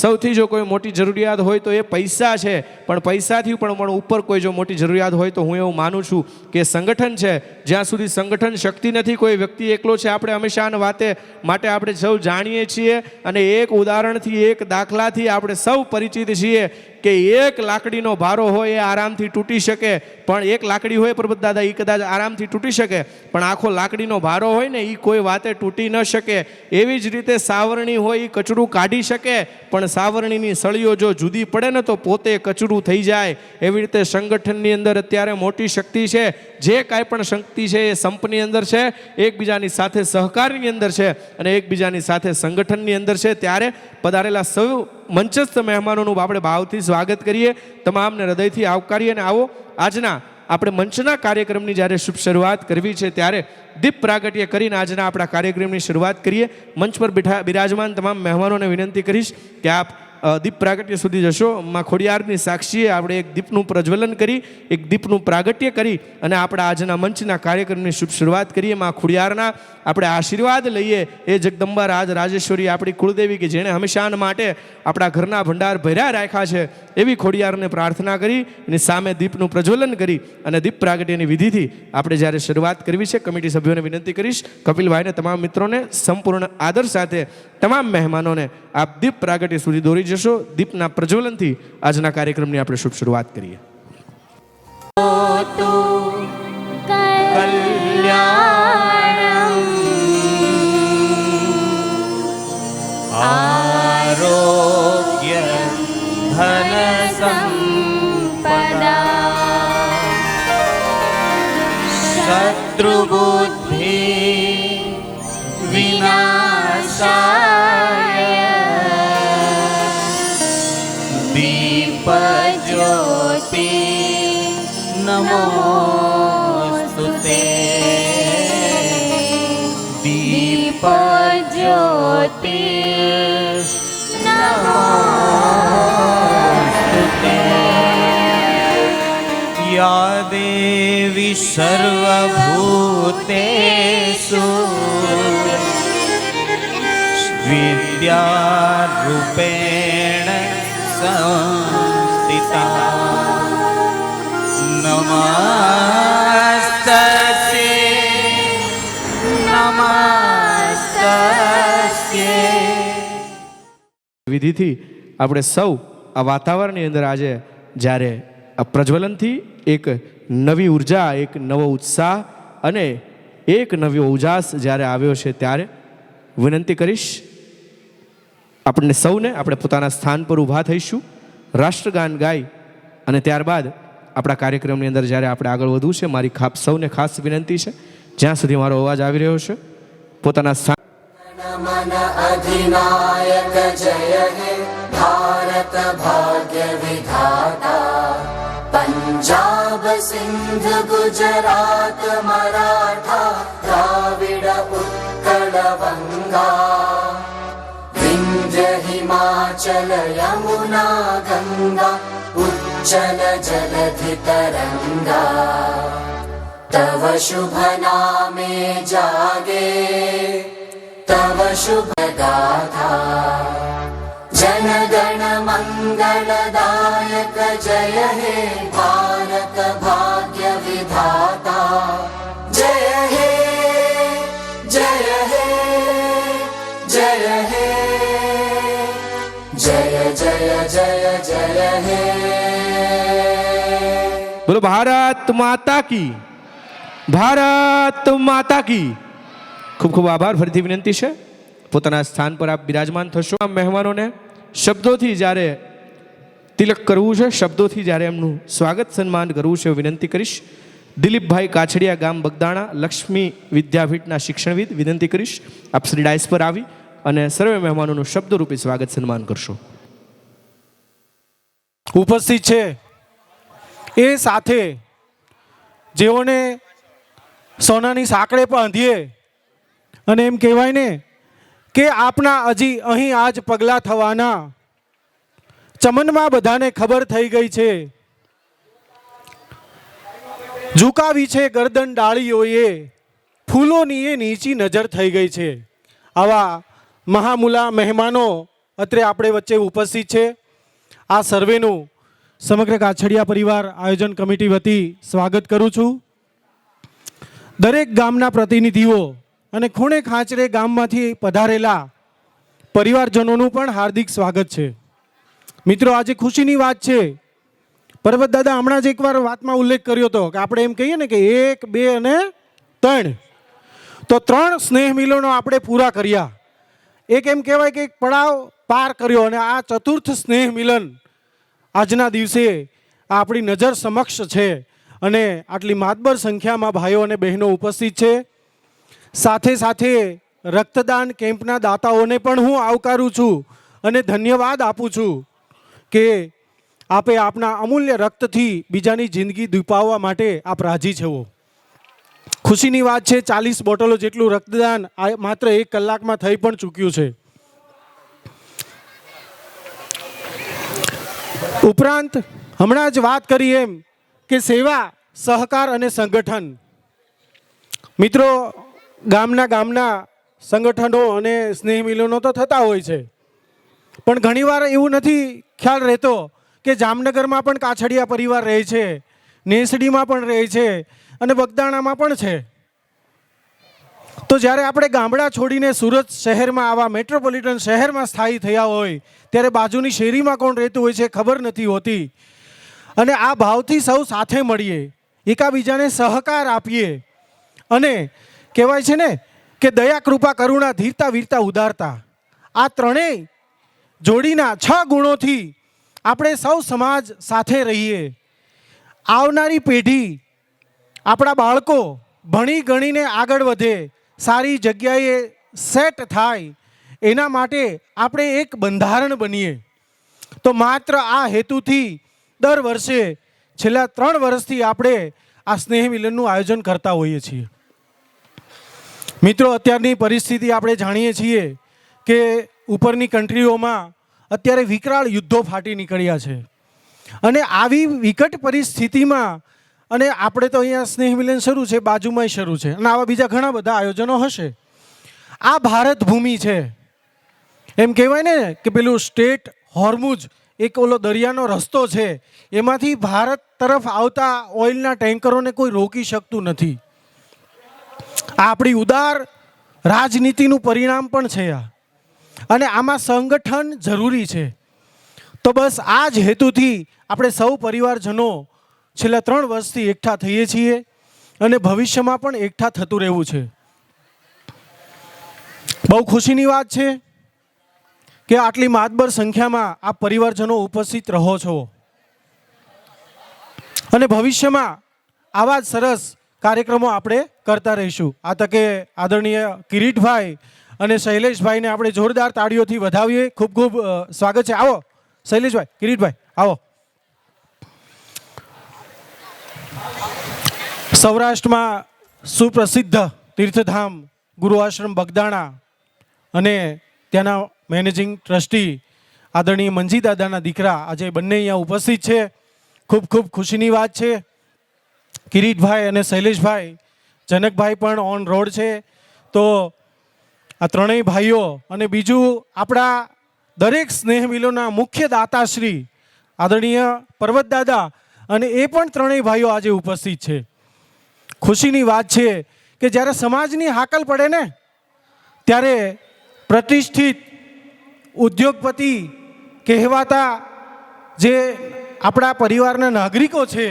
સૌથી જો કોઈ મોટી જરૂરિયાત હોય તો એ પૈસા છે. પણ પૈસાથી પણ ઉપર કોઈ જો મોટી જરૂરિયાત હોય તો હું એવું માનું છું કે સંગઠન છે. જ્યાં સુધી સંગઠન શક્તિ નથી, કોઈ વ્યક્તિ એકલો છે, આપણે હંમેશા વાતે માટે આપણે સૌ જાણીએ છીએ. અને એક ઉદાહરણથી, એક દાખલાથી આપણે સૌ પરિચિત છીએ કે એક લાકડીનો ભારો હોય એ આરામથી તૂટી શકે, પણ એક લાકડી હોય પરબત દાદા એ કદાચ આરામથી તૂટી શકે, પણ આખો લાકડીનો ભારો હોય ને એ કોઈ વાતે તૂટી ન શકે. એવી જ રીતે સાવરણી હોય એ કચરું કાઢી શકે, પણ સાવરણીની સળીઓ જો જુદી પડે ને તો પોતે કચરું થઈ જાય. એવી રીતે સંગઠનની અંદર અત્યારે મોટી શક્તિ છે. જે કાંઈ પણ શક્તિ છે એ સંપની અંદર છે, એકબીજાની સાથે સહકારની અંદર છે અને એકબીજાની સાથે સંગઠનની અંદર છે. ત્યારે પધારેલા સૌ મંચસ્થ મહેમાનોનું આપણે ભાવથી સ્વાગત કરીએ, તમામને હૃદયથી આવકારીએ. અને આવો આજના આપણે મંચના કાર્યક્રમની જ્યારે શુભ શરૂઆત કરવી છે, ત્યારે દીપ પ્રાગટ્ય કરીને આજના આપણા કાર્યક્રમની શરૂઆત કરીએ. મંચ પર બિરાજમાન તમામ મહેમાનોને વિનંતી કરીશ કે આપ દીપ પ્રાગટ્ય સુધી જશો. માં ખોડિયારની સાક્ષીએ આપણે એક દીપનું પ્રજ્વલન કરી, એક દીપનું પ્રાગટ્ય કરી અને આપણા આજના મંચના કાર્યક્રમની શુભ શરૂઆત કરીએ. માં ખોડિયારના આપણે આશીર્વાદ લઈએ. એ જગદંબા રાજેશ્વરી આપણી કુળદેવી કે જેણે હંમેશા માટે આપણા ઘરના ભંડાર ભર્યા રાખ્યા છે, એવી ખોડિયારને પ્રાર્થના કરી એની સામે દીપનું પ્રજ્વલન કરી અને દીપ પ્રાગટ્યની વિધિથી આપણે જ્યારે શરૂઆત કરવી છે, કમિટી સભ્યોને વિનંતી કરીશ, કપિલભાઈને, તમામ મિત્રોને સંપૂર્ણ આદર સાથે તમામ મહેમાનોને આપ દીપ પ્રાગટ્ય સુધી દોરી જશો. દીપના પ્રજ્વલનથી આજના કાર્યક્રમની આપણે શુભ શરૂઆત કરીએ. आरोग्य धन संपदा शत्रुबुद्धि विनाशाय दीपज्योति नमोस्तुते दीपज्योति या देवी सर्वभूतेषु विद्यारूपेण संस्थिता नमस्तस्यै नमस्तस्यै. વિધિથી આપણે સૌ આ વાતાવરણની અંદર આજે જ્યારે આ પ્રજ્વલનથી એક નવી ઉર્જા, એક નવો ઉત્સાહ અને એક નવો ઉજાસ જ્યારે આવ્યો છે, ત્યારે વિનંતી કરીશ આપણને સૌને આપણે પોતાના સ્થાન પર ઊભા થઈશું, રાષ્ટ્રગાન ગાઈ અને ત્યારબાદ આપણા કાર્યક્રમની અંદર જ્યારે આપણે આગળ વધવું છે, મારી સૌને ખાસ વિનંતી છે, જ્યાં સુધી મારો અવાજ આવી રહ્યો છે, પોતાના સ્થાન. मन अधिनायक जय हे भारत भाग्य विधाता पंजाब सिंध गुजरात मराठा द्राविड उत्कल बंगा विंध्य हिमाचल यमुना गंगा उच्चल जलधि तरंगा तव शुभ नामे जागे तव शुभगाथा जनगण मंगलदायक जय हे भारत भाग्य विधाता जय हे जय हे जय हे जय जय जय जय हे। બોલો ભારત માતા કી, ભારત માતા કી। ખૂબ ખૂબ આભાર। ફરીથી વિનંતી છે પોતાના સ્થાન પર આપ બિરાજમાન થશો। આ મહેમાનોને શબ્દોથી જ્યારે તિલક કરવું છે, શબ્દોથી જ્યારે એમનું સ્વાગત સન્માન કરવું છે, વિનંતી કરીશ દિલીપભાઈ કાછડિયા, ગામ બગદાણા, લક્ષ્મી વિદ્યાપીઠના શિક્ષણવિદ, વિનંતી કરીશ આપ શ્રી ડાયસ પર આવી અને સર્વે મહેમાનોનું શબ્દરૂપી સ્વાગત સન્માન કરશો। ઉપસ્થિત છે એ સાથે જેઓને સોનાની સાંકળે બાંધીએ અને એમ કહેવાય ને કે આપના હજી અહીં આજ પગલાં થવાના ચમનમાં બધાને ખબર થઈ ગઈ છે, ઝુકાવી છે ગરદન ડાળીઓએ, ફૂલોની એ નીચી નજર થઈ ગઈ છે। આવા મહામુલા મહેમાનો અત્રે આપણે વચ્ચે ઉપસ્થિત છે। આ સર્વેનું સમગ્ર કાછડિયા પરિવાર આયોજન કમિટી વતી સ્વાગત કરું છું। દરેક ગામના પ્રતિનિધિઓ અને ખૂણે ખાંચરે ગામમાંથી પધારેલા પરિવારજનોનું પણ હાર્દિક સ્વાગત છે। મિત્રો, આજે ખુશીની વાત છે, પર્વત દાદા હમણાં જ એકવાર વાતમાં ઉલ્લેખ કર્યો હતો કે આપણે એમ કહીએ ને કે 1, 2 અને 3, તો 3 સ્નેહ મિલનો આપણે પૂરા કર્યા। એક એમ કહેવાય કે એક પડાવ પાર કર્યો અને આ ચતુર્થ સ્નેહ મિલન આજના દિવસે આપણી નજર સમક્ષ છે અને આટલી માતબર સંખ્યામાં ભાઈઓ અને બહેનો ઉપસ્થિત છે। સાથે સાથે રક્તદાન કેમ્પના દાતાઓને પણ હું આવકારું છું અને ધન્યવાદ આપું છું કે આપે આપના અમૂલ્ય રક્તથી બીજાની જિંદગી દીપાવવા માટે આપ રાજી છો। ખુશીની વાત છે 40 બોટલો જેટલું રક્તદાન માત્ર 1 કલાકમાં થઈ પણ ચૂક્યું છે। ઉપરાંત હમણાં જ વાત કરી એમ કે સેવા, સહકાર અને સંગઠન, મિત્રો ગામના સંગઠનો અને સ્નેહ મિલનો તો થતા હોય છે, પણ ઘણીવાર એવું નથી ખ્યાલ રહેતો કે જામનગરમાં પણ કાછડિયા પરિવાર રહે છે, નેસડીમાં પણ રહે છે અને બગદાણામાં પણ છે। તો જ્યારે આપણે ગામડા છોડીને સુરત શહેરમાં આવા મેટ્રોપોલિટન શહેરમાં સ્થાયી થયા હોય ત્યારે બાજુની શેરીમાં કોણ રહેતું હોય છે ખબર નથી હોતી અને આ ભાવથી સૌ સાથે મળીએ, એકાબીજાને સહકાર આપીએ અને કહેવાય છે ને કે દયા, કૃપા, કરુણા, ધીરતા, વીરતા, ઉદારતા, આ ત્રણેય જોડીના 6 ગુણોથી આપણે સૌ સમાજ સાથે રહીએ। આવનારી પેઢી, આપણા બાળકો ભણી ગણીને આગળ વધે, સારી જગ્યાએ સેટ થાય, એના માટે આપણે એક બંધારણ બનીએ। તો માત્ર આ હેતુથી દર વર્ષે છેલ્લા 3 વર્ષથી આપણે આ સ્નેહ મિલનનું આયોજન કરતા હોઈએ છીએ। મિત્રો, અત્યારની પરિસ્થિતિ આપણે જાણીએ છીએ કે ઉપરની કન્ટ્રીઓમાં અત્યારે વિકરાળ યુદ્ધો ફાટી નીકળ્યા છે અને આવી વિકટ પરિસ્થિતિમાં અને આપણે તો અહીંયા સ્નેહ મિલન શરૂ છે, બાજુમાં શરૂ છે અને આવા બીજા ઘણા બધા આયોજનો હશે। આ ભારત ભૂમિ છે, એમ કહેવાય ને કે પેલું સ્ટેટ હોર્મુઝ, એક ઓલો દરિયાનો રસ્તો છે, એમાંથી ભારત તરફ આવતા ઓઇલના ટેન્કરોને કોઈ રોકી શકતું નથી। આ આપણી ઉદાર રાજનીતિનું પરિણામ પણ છે અને આમાં સંગઠન જરૂરી છે। તો બસ આ જ હેતુથી આપણે સૌ પરિવારજનો છેલ્લા 3 વર્ષથી એકઠા થઈએ છીએ અને ભવિષ્યમાં પણ એકઠા થતું રહેવું છે। બહુ ખુશીની વાત છે કે આટલી માતબર સંખ્યામાં આપ પરિવારજનો ઉપસ્થિત રહો છો અને ભવિષ્યમાં આવા જ સરસ કાર્યક્રમો આપણે કરતા રહીશું। આ તકે આદરણીય કિરીટભાઈ અને શૈલેષભાઈને આપણે જોરદાર તાળીઓથી વધાવીએ। ખૂબ ખૂબ સ્વાગત છે। આવો શૈલેષભાઈ, કિરીટભાઈ આવો। સૌરાષ્ટ્રમાં સુપ્રસિદ્ધ તીર્થધામ ગુરુ આશ્રમ બગદાણા અને ત્યાંના મેનેજિંગ ટ્રસ્ટી આદરણીય મંજી દાદાના દીકરા આજે બંને અહીંયા ઉપસ્થિત છે। ખૂબ ખૂબ ખુશીની વાત છે। કિરીટભાઈ અને શૈલેષભાઈ, જનકભાઈ પણ ઓન રોડ છે। તો આ ત્રણેય ભાઈઓ અને બીજું આપણા દરેક સ્નેહ મિલોના મુખ્ય દાતાશ્રી આદરણીય પર્વતદાદા અને એ પણ ત્રણેય ભાઈઓ આજે ઉપસ્થિત છે. ખુશીની વાત છે કે જ્યારે સમાજની હાકલ પડે ને ત્યારે પ્રતિષ્ઠિત ઉદ્યોગપતિ કહેવાતા જે આપણા પરિવારના નાગરિકો છે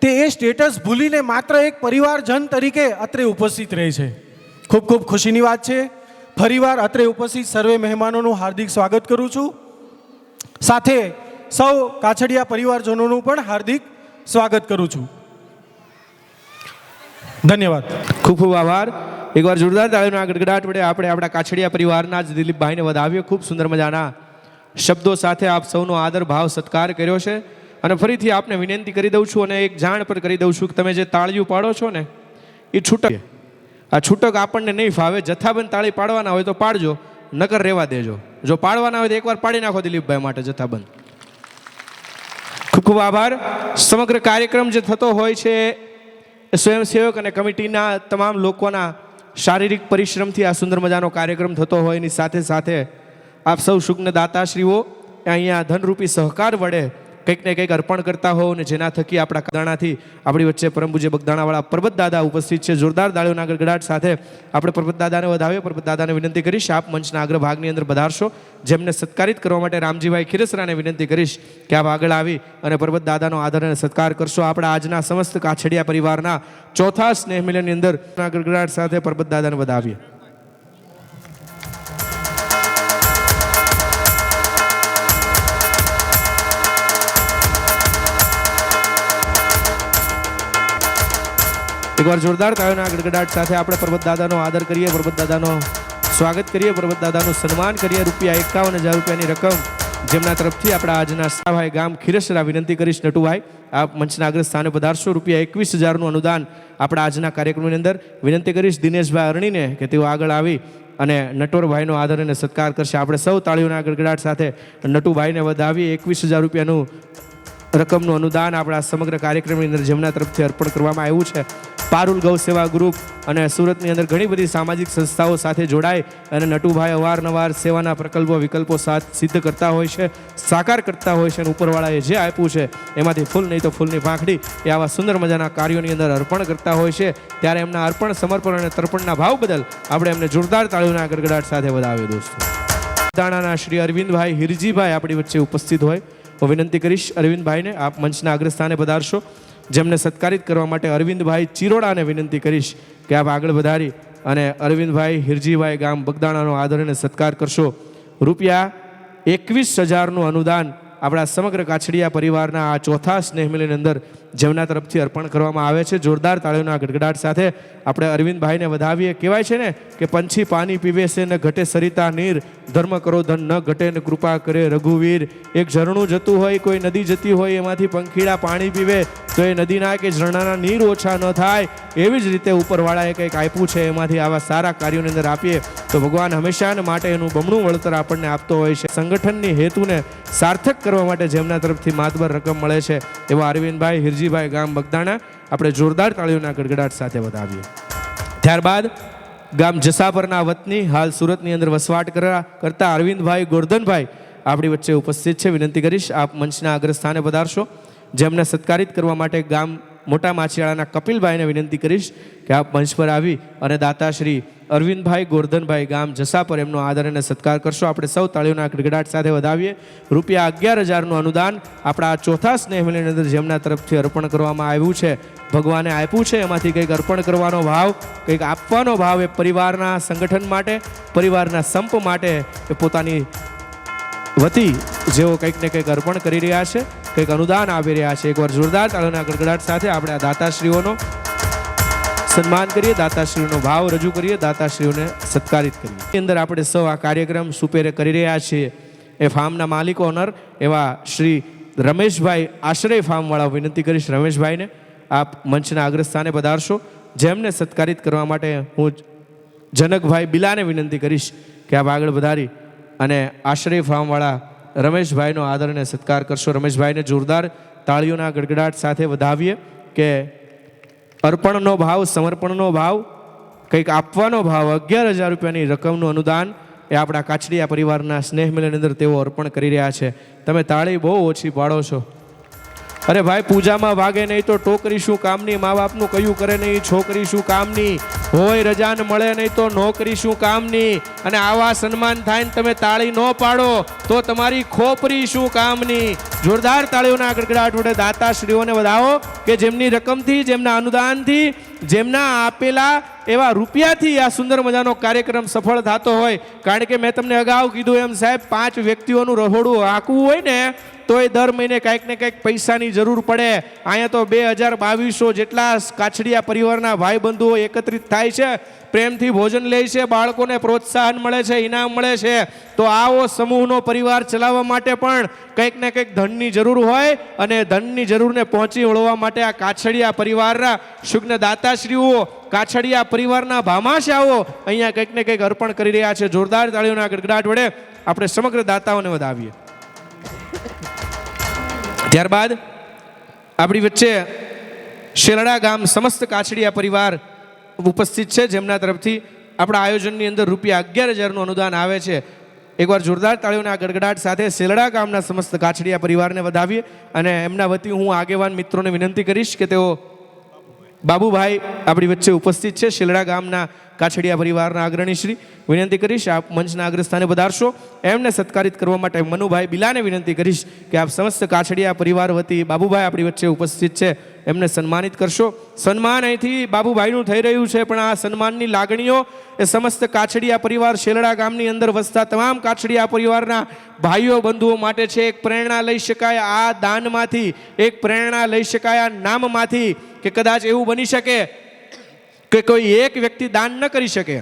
તે એ સ્ટેટસ ભૂલીને માત્ર એક પરિવારજન તરીકે અત્રે ઉપસ્થિત રહે છે. ખૂબ ખૂબ ખુશીની વાત છે. ફરીવાર અત્રે ઉપસ્થિત સર્વે મહેમાનોનું હાર્દિક સ્વાગત કરું છું. સાથે સૌ કાછડિયા પરિવારજનોનું પણ હાર્દિક સ્વાગત કરું છું. ધન્યવાદ. ખૂબ ખૂબ આભાર. એકવાર જોરદાર તાળીઓના ગડગડાટ વડે આપણે આપણા કાછડિયા પરિવારના જ દિલીપભાઈને વધાવીએ. ખૂબ સુંદર મજાના શબ્દો સાથે આપ સૌનો આદર ભાવ સત્કાર કર્યો છે. અને ફરીથી આપને વિનંતી કરી દઉં છું અને એક જાણ પર કરી દઉં છું કે તમે જે તાળીઓ પાડો છો ને એ છૂટક, આ છૂટક આપણને નહીં ફાવે. જથ્થાબંધ તાળી પાડવાના હોય તો પાડજો, નકર રહેવા દેજો. જો પાડવાના હોય તો એકવાર પાડી નાખો દિલીપભાઈ માટે જથ્થાબંધ. ખૂબ ખૂબ આભાર. સમગ્ર કાર્યક્રમ જે થતો હોય છે એ સ્વયંસેવક અને કમિટીના તમામ લોકોના શારીરિક પરિશ્રમથી આ સુંદર મજાનો કાર્યક્રમ થતો હોય એની સાથે સાથે આપ સૌ શુગ્ન દાતાશ્રીઓ અહીંયા ધનરૂપી સહકાર વડે કંઈક ને કંઈક અર્પણ કરતા હોવ અને જેના થકી આપણા દાણાથી આપણી વચ્ચે પરમ પૂજ્ય બગદાણાવાળા પરબત દાદા ઉપસ્થિત છે. જોરદાર તાળીઓના ગડગડાટ સાથે આપણે પરબત દાદાને વધાવીએ. પરબત દાદાને વિનંતી કરીશ આપ મંચના અગ્રભાગની અંદર પધારશો. જેમને સત્કારિત કરવા માટે રામજીભાઈ ખીરસરાને વિનંતી કરીશ કે આપ આગળ આવી અને પરબત દાદાનો આદર અને સત્કાર કરશો. આપણા આજના સમસ્ત કાછડિયા પરિવારના ચોથા સ્નેહ મિલનની અંદર ગડગડાટ સાથે પરબત દાદાને વધાવીએ. એકવાર જોરદાર તાળીઓના ગડગડાટ સાથે આપણે પરબત દાદાનો આદર કરીએ, પરબત દાદાનો સ્વાગત કરીએ, પરબત દાદાનું સન્માન કરીએ. ₹51,000 રૂપિયાની રકમ જેમના તરફથી આપણા આજના સાભાઈ ગામ ખીરસરા વિનંતી કરીશ નટુભાઈ આપ મંચના અગ્ર સ્થાને પધારશો. ₹21,000નું અનુદાન આપણા આજના કાર્યક્રમની અંદર વિનંતી કરીશ દિનેશભાઈ અરણીને કે તેઓ આગળ આવી અને નટવરભાઈનો આદર અને સત્કાર કરશે. આપણે સૌ તાળીઓના ગડગડાટ સાથે નટુભાઈને વધાવીએ. ₹21,000 રકમનું અનુદાન આપણા સમગ્ર કાર્યક્રમની અંદર જેમના તરફથી અર્પણ કરવામાં આવ્યું છે. પારુલ ગૌ સેવા ગ્રુપ અને સુરતની અંદર ઘણી બધી સામાજિક સંસ્થાઓ સાથે જોડાય અને નટુભાઈ અવારનવાર સેવાના પ્રકલ્પો વિકલ્પો સિદ્ધ કરતા હોય છે, સાકાર કરતા હોય છે અને ઉપરવાળાએ જે આપ્યું છે એમાંથી ફૂલ નહીં તો ફૂલની પાંખડી એ આવા સુંદર મજાના કાર્યોની અંદર અર્પણ કરતા હોય છે. ત્યારે એમના અર્પણ, સમર્પણ અને તર્પણના ભાવ બદલ આપણે એમને જોરદાર તાળીઓના ગડગડાટ સાથે વધાવીએ. દોસ્તો દાણાના શ્રી અરવિંદભાઈ હિરજીભાઈ આપણી વચ્ચે ઉપસ્થિત હોય તો વિનંતી કરીશ અરવિંદભાઈને આપ મંચના અગ્રસ્થાને પધારશો. જેમને સત્કારિત કરવા માટે અરવિંદભાઈ ચિરોડાને વિનંતી કરીશ કે આપ આગળ વધારી અને અરવિંદભાઈ હિરજીભાઈ ગામ બગદાણાનો આદર અને સત્કાર કરશો. ₹21,000નું અનુદાન આપણા સમગ્ર કાછડિયા પરિવારના આ ચોથા સ્નેહ મિલનની અંદર જેમના તરફથી અર્પણ કરવામાં આવે છે. જોરદાર તાળીઓના ગડગડાટ સાથે આપણે અરવિંદભાઈને વધાવીએ. કહેવાય છે ને કે પંછી પાણી પીવે છે ને ઘટે સરિતા નીર, ધર્મ કરો ધન ન ઘટે ને કૃપા કરે રઘુવીર. એક ઝરણું જતું હોય, કોઈ નદી જતી હોય, એમાંથી પંખીડા પાણી પીવે તો એ નદીના કે ઝરણાના નીર ઓછા ન થાય. એવી જ રીતે ઉપરવાળાએ કંઈક આપ્યું છે એમાંથી આવા સારા કાર્યોની અંદર આપીએ તો ભગવાન હંમેશા માટે એનું બમણું વળતર આપણને આપતો હોય છે. સંગઠનની હેતુને સાર્થક કરવા માટે જેમના તરફથી માતબર રકમ મળે છે એવા અરવિંદભાઈ હિરજીભાઈ ગામ બગદાણા આપણે જોરદાર તાળીઓના ગડગડાટ સાથે વધાવીએ. ત્યારબાદ ગામ જસાપરના વતની હાલ સુરતની અંદર વસવાટ કરતા અરવિંદભાઈ ગોરધનભાઈ આપણી વચ્ચે ઉપસ્થિત છે. વિનંતી કરીશ આપ મંચના અગ્રસ્થાને પધારશો. જેમને સત્કારિત કરવા માટે ગામ મોટા માછીવાડાના કપિલભાઈને વિનંતી કરીશ કે આપ મંચ પર આવી અને દાતાશ્રી અરવિંદભાઈ ગોરધનભાઈ ગામ જસાપર એમનો આદર અને સત્કાર કરશો. આપણે સૌ તાળીઓના ગડગડાટ સાથે વધાવીએ. ₹11,000નું અનુદાન આપણા ચોથા સ્નેહ મિલનની અંદર જેમના તરફથી અર્પણ કરવામાં આવ્યું છે. ભગવાને આપ્યું છે એમાંથી કંઈક અર્પણ કરવાનો ભાવ, કંઈક આપવાનો ભાવ એ પરિવારના સંગઠન માટે, પરિવારના સંપ માટે એ પોતાની વતી જેઓ કંઈક ને કંઈક અર્પણ કરી રહ્યા છે, કંઈક અનુદાન આપી રહ્યા છે. એકવાર જોરદાર તાળીઓના ગડગડાટ સાથે આપણે આ દાતાશ્રીઓનો સન્માન કરીએ, દાતાશ્રીઓનો ભાવ રજૂ કરીએ, દાતાશ્રીઓને સત્કારિત કરીએ. એની અંદર આપણે સૌ આ કાર્યક્રમ સુપેરે કરી રહ્યા છીએ એ ફાર્મના માલિક ઓનર એવા શ્રી રમેશભાઈ આશ્રય ફાર્મવાળા વિનંતી કરીશ રમેશભાઈને આપ મંચના અગ્રસ્થાને પધારશો. જેમને સત્કારિત કરવા માટે હું જનકભાઈ બિલાને વિનંતી કરીશ કે આપ આગળ વધારી અને આશ્રય ફાર્મવાળા રમેશભાઈનો આદર અને સત્કાર કરશો. રમેશભાઈને જોરદાર તાળીઓના ગડગડાટ સાથે વધાવીએ કે અર્પણનો ભાવ, સમર્પણનો ભાવ કંઈક આપવાનો ભાવ 11,000 રૂપિયાની રકમનું અનુદાન એ આપણા કાછડિયા પરિવારના સ્નેહ મિલનની અંદર તેઓ અર્પણ કરી રહ્યા છે. તમે તાળી બહુ ઓછી પાડો છો. અરે ભાઈ, પૂજામાં વાગે નહીં તો ટોકરી શું કામની, મા બાપનું કયું કરે નહીં, છોકરી શું કામની, હોય રજાન મળે નહીં તો નોકરી શું કામની, અને આવા સન્માન થાય ને તમે તાળી ન પાડો તો તમારી ખોપરી શું કામની. જોરદાર તાળીઓના ગડગડાટ વડે દાતાશ્રીઓને વધાવો કે જેમની રકમથી, જેમના અનુદાનથી, જેમના આપેલા એવા રૂપિયાથી આ સુંદર મજાનો કાર્યક્રમ સફળ થતો હોય. કારણ કે મેં તમને અગાઉ કીધું એમ સાહેબ, 5 વ્યક્તિઓનું રહોડું હાંકવું હોય ને તો એ દર મહિને કંઈક ને કંઈક પૈસાની જરૂર પડે. અહીંયા તો 2200 જેટલા કાછડિયા પરિવારના ભાઈ બંધુઓ એકત્રિત થાય છે, પ્રેમથી ભોજન લે છે, બાળકોને પ્રોત્સાહન મળે છે, ઇનામ મળે છે. તો આવો સમૂહનો પરિવાર ચલાવવા માટે પણ કંઈક ને કંઈક ધનની જરૂર હોય, અને ધનની જરૂરને પહોંચી વળવા માટે આ કાછડિયા પરિવારના શુગ્ન દાતાશ્રીઓ, કાછડિયા પરિવારના ભામાશાઓ અહીંયા કંઈક ને કંઈક અર્પણ કરી રહ્યા છે. જોરદાર તાળીઓના ગડગડાટ વડે આપણે સમગ્ર દાતાઓને વધાવીએ. ત્યારબાદ આપણી વચ્ચે શેલડા ગામ સમસ્ત કાછડિયા પરિવાર ઉપસ્થિત છે, જેમના તરફથી આપણા આયોજનની અંદર ₹11,000નું અનુદાન આવે છે. એકવાર જોરદાર તાળીઓના ગડગડાટ સાથે શેલડા ગામના સમસ્ત કાછડિયા પરિવારને વધાવીએ. અને એમના વતી હું આગેવાન મિત્રોને વિનંતી કરીશ કે તેઓ બાબુભાઈ આપણી વચ્ચે ઉપસ્થિત છે, શેલડા ગામના કાછડિયા પરિવારના અગ્રણી શ્રી, વિનંતી કરીશ આપ મંચના અગ્રસ્થાને પધારશો. એમને સત્કારિત કરવા માટે મનુભાઈ બિલાને વિનંતી કરીશ કે આપ સમસ્ત કાછડિયા પરિવાર વતી બાબુભાઈ આપણી વચ્ચે ઉપસ્થિત છે, એમને સન્માનિત કરશો. સન્માન અહીંથી બાબુભાઈનું થઈ રહ્યું છે, પણ આ સન્માનની લાગણીઓ એ સમસ્ત કાછડિયા પરિવાર શેલડા ગામની અંદર વસતા તમામ કાછડિયા પરિવારના ભાઈઓ બંધુઓ માટે છે. એક પ્રેરણા લઈ શકાય આ દાનમાંથી, એક પ્રેરણા લઈ શકાય આ નામમાંથી કે કદાચ એવું બની શકે કે કોઈ એક વ્યક્તિ દાન ન કરી શકે,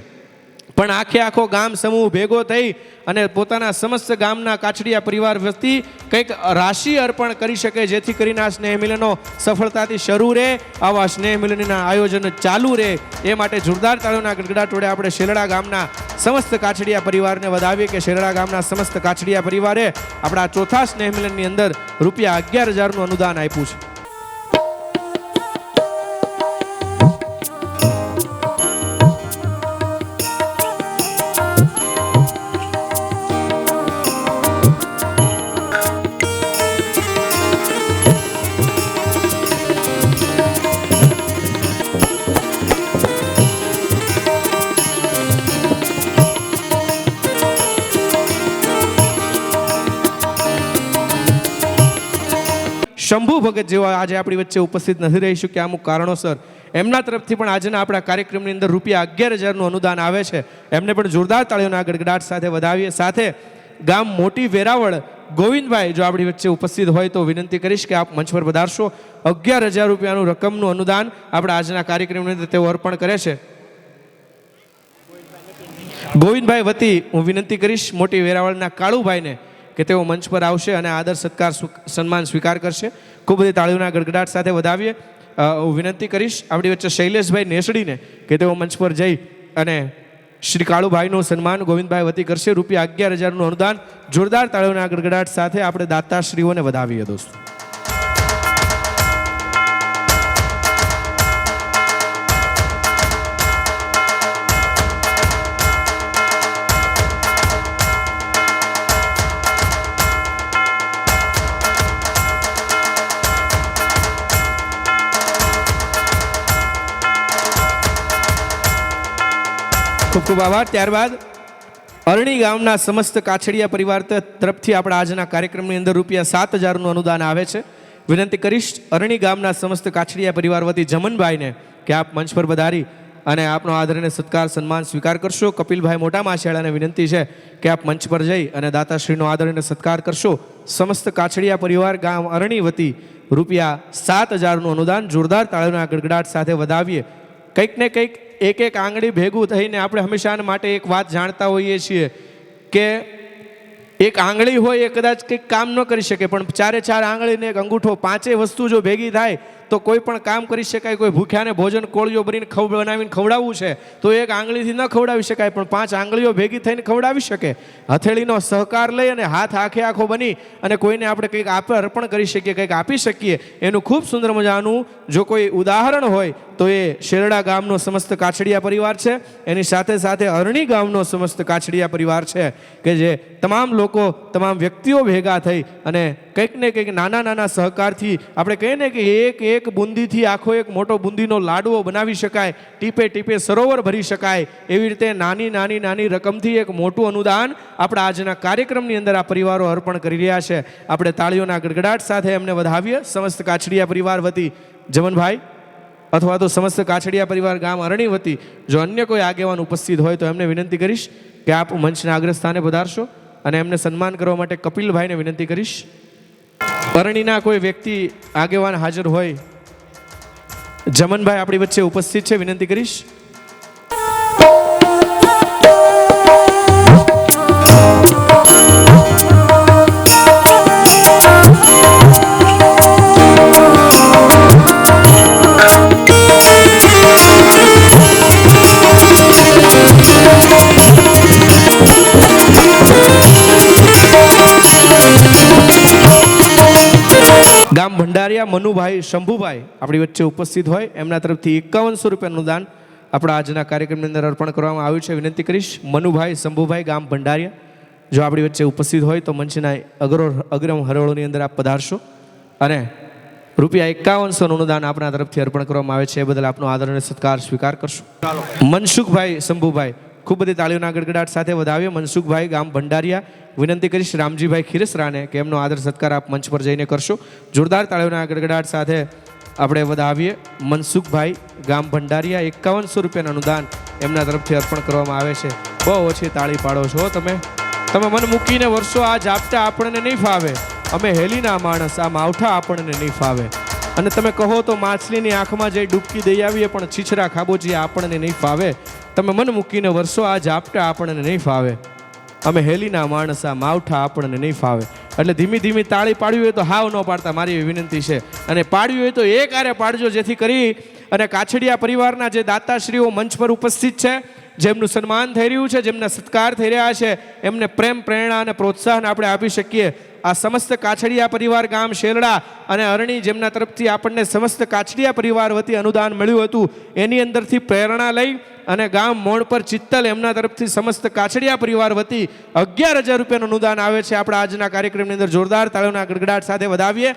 પણ આખો ગામ સમૂહ ભેગો થઈ અને પોતાના સમસ્ત ગામના કાછડિયા પરિવાર વતી કંઈક રાશિ અર્પણ કરી શકે, જેથી કરીને આ સ્નેહ મિલનો સફળતાથી શરૂ રહે, આવા સ્નેહ મિલનના આયોજન ચાલુ રહે. એ માટે જોરદાર તાળીઓના ગડગડાટ વડે આપણે શેલડા ગામના સમસ્ત કાછડિયા પરિવારને વધાવીએ કે શેલડા ગામના સમસ્ત કાછડિયા પરિવારે આપણા ચોથા સ્નેહ મિલનની અંદર ₹11,000નું અનુદાન આપ્યું છે. શંભુ ભગત જેવા આજે આપણી વચ્ચે ઉપસ્થિત નથી રહી શક્યા અમુક કારણોસર, એમના તરફથી પણ આજના આપણા કાર્યક્રમની અંદર ₹11,000નું અનુદાન આવે છે. એમને પણ જોરદાર તાળીઓના ગડગડાટ સાથે વધાવીએ. સાથે ગામ મોટી વેરાવળ ગોવિંદભાઈ જો આપણી વચ્ચે ઉપસ્થિત હોય તો વિનંતી કરીશ કે આપ મંચ પર પધારશો. ₹11,000 રકમનું અનુદાન આપણા આજના કાર્યક્રમની અંદર તેઓ અર્પણ કરે છે. ગોવિંદભાઈ વતી હું વિનંતી કરીશ મોટી વેરાવળના કાળુભાઈને કે તેઓ મંચ પર આવશે અને આદર સત્કાર સન્માન સ્વીકાર કરશે. ખૂબ બધી તાળીઓના ગડગડાટ સાથે વધાવીએ. હું વિનંતી કરીશ આપણી વચ્ચે શૈલેષભાઈ નેસડીને કે તેઓ મંચ પર જઈ અને શ્રી કાળુભાઈનું સન્માન ગોવિંદભાઈ વતી કરશે. ₹11,000નું અનુદાન જોરદાર તાળીઓના ગડગડાટ સાથે આપણે દાતાશ્રીઓને વધાવીએ. દોસ્તો ખૂબ ખૂબ આભાર. ત્યારબાદ અરણી ગામના સમસ્ત કાછડિયા પરિવાર તરફથી આપણા આજના કાર્યક્રમની અંદર ₹7,000નું અનુદાન આવે છે. વિનંતી કરીશ અરણી ગામના સમસ્ત કાછડિયા પરિવાર વતી જમનભાઈને કે આપ મંચ પર પધારી અને આપનો આદરણીય સત્કાર સન્માન સ્વીકાર કરશો. કપિલભાઈ મોટા માછિયાળાને વિનંતી છે કે આપ મંચ પર જઈ અને દાતાશ્રીનો આદરણીય સત્કાર કરશો. સમસ્ત કાછડિયા પરિવાર ગામ અરણી વતી ₹7,000નું અનુદાન જોરદાર તાળીઓના ગડગડાટ સાથે વધાવીએ. કંઈક ને કંઈક એક આંગળી ભેગું થઈને આપણે હંમેશા માટે એક વાત જાણતા હોઈએ છીએ કે એક આંગળી હોય એ કદાચ કંઈક કામ ન કરી શકે, પણ 4 આંગળીને એક અંગૂઠો 5 વસ્તુ જો ભેગી થાય તો કોઈ પણ કામ કરી શકાય. કોઈ ભૂખ્યાને ભોજન કોળીઓ બનાવીને ખવડાવવું છે તો એક આંગળીથી ન ખવડાવી શકાય, પણ 5 આંગળીઓ ભેગી થઈને ખવડાવી શકે. હથેળીનો સહકાર લઈ અને હાથ આખે આખો બની અને કોઈને આપણે કંઈક અર્પણ કરી શકીએ, કંઈક આપી શકીએ. એનું ખૂબ સુંદર મજાનું જો કોઈ ઉદાહરણ હોય તો એ શેરડા ગામનો સમસ્ત કાછડિયા પરિવાર છે. એની સાથે સાથે અરણી ગામનો સમસ્ત કાછડિયા પરિવાર છે કે જે તમામ લોકો, તમામ વ્યક્તિઓ ભેગા થઈ અને કંઈક ને કંઈક નાના નાના સહકારથી આપણે કહીએ ને કે એક બુંદીથી આખો એક મોટો બુંદીનો લાડવો બનાવી શકાય, ટીપે ટીપે સરોવર ભરી શકાય. એવી રીતે નાની નાની નાની રકમથી એક મોટું અનુદાન આપણા આજના કાર્યક્રમની અંદર આ પરિવારો અર્પણ કરી રહ્યા છે. આપણે તાળીઓના ગડગડાટ સાથે એમને વધાવીએ. સમસ્ત કાછડિયા પરિવાર વતી જમનભાઈ અથવા તો સમસ્ત કાછડિયા પરિવાર ગામ અરણી વતી જો અન્ય કોઈ આગેવાન ઉપસ્થિત હોય તો એમને વિનંતી કરીશ કે આપ મંચના અગ્રસ્થાને પધારશો અને એમને સન્માન કરવા માટે કપિલભાઈને વિનંતી કરીશ. અરણીના કોઈ વ્યક્તિ આગેવાન હાજર હોય, જમનભાઈ આપણી વચ્ચે ઉપસ્થિત છે, વિનંતી કરીશ. ગામ ભંડારિયા મનુભાઈ શંભુભાઈ આપણી વચ્ચે ઉપસ્થિત હોય એમના તરફથી 5100 રૂપિયાનું દાન આપણા આજના કાર્યક્રમની અંદર અર્પણ કરવામાં આવ્યું છે. વિનંતી કરીશ મનુભાઈ શંભુભાઈ ગામ ભંડારિયા જો આપણી વચ્ચે ઉપસ્થિત હોય તો મંચના અગ્રમ હરોળોની અંદર આપ પધારશો અને રૂપિયા 5100નું દાન આપણા તરફથી અર્પણ કરવામાં આવે છે. એ બદલ આપનો આદર અને સત્કાર સ્વીકાર કરશો. મનસુખભાઈ શંભુભાઈ ખૂબ બધી તાળીઓના ગડગડાટ સાથે વધાવીએ. મનસુખભાઈ ગામ ભંડારિયા વિનંતી કરીશ રામજીભાઈ ખીરસરાને કે એમનો આદર સત્કાર આપ મંચ પર જઈને કરશો. જોરદાર તાળીઓના ગડગડાટ સાથે આપણે વધાવીએ. મનસુખભાઈ ગામ ભંડારિયા 5100 રૂપિયાનું અનુદાન એમના તરફથી અર્પણ કરવામાં આવે છે. બહુ ઓછી તાળી પાડો છો તમે મન મૂકીને વર્ષો આ ઝાપટા આપણને નહીં ફાવે. અમે હેલીના માણસ, આ માવઠા આપણને નહીં ફાવે. અને તમે કહો તો માછલીની આંખમાં જઈ ડૂબકી દઈ આવીએ પણ છીછરા ખાબોચિયા આપણને નહીં ફાવે. તમે મન મૂકીને વર્ષો આ ઝાપટા આપણને નહીં ફાવે. અમે હેલીના માણસ, આ માવઠા આપણને નહીં ફાવે. એટલે ધીમી ધીમી તાળી પાડવી હોય તો હાવ ન પાડતા મારી એવી વિનંતી છે. અને પાડવી હોય તો એક આરે પાડજો જેથી કરી અને કાછડિયા પરિવારના જે દાતાશ્રીઓ મંચ પર ઉપસ્થિત છે, જેમનું સન્માન થઈ રહ્યું છે, જેમના સત્કાર થઈ રહ્યા છે, એમને પ્રેમ, પ્રેરણા અને પ્રોત્સાહન આપણે આપી શકીએ. આ સમસ્ત કાછડિયા પરિવાર ગામ શેરડા અને અરણી જેમના તરફથી આપણને સમસ્ત કાછડિયા પરિવાર વતી અનુદાન મળ્યું હતું એની અંદરથી પ્રેરણા લઈ અને ગામ મોણ પર ચિત્તલ એમના તરફથી સમસ્ત કાછડિયા પરિવાર વતી 11000 રૂપિયાનું અનુદાન આવે છે. આપણા આજના કાર્યક્રમની અંદર જોરદાર તાળીઓના ગડગડાટ સાથે વધાવીએ.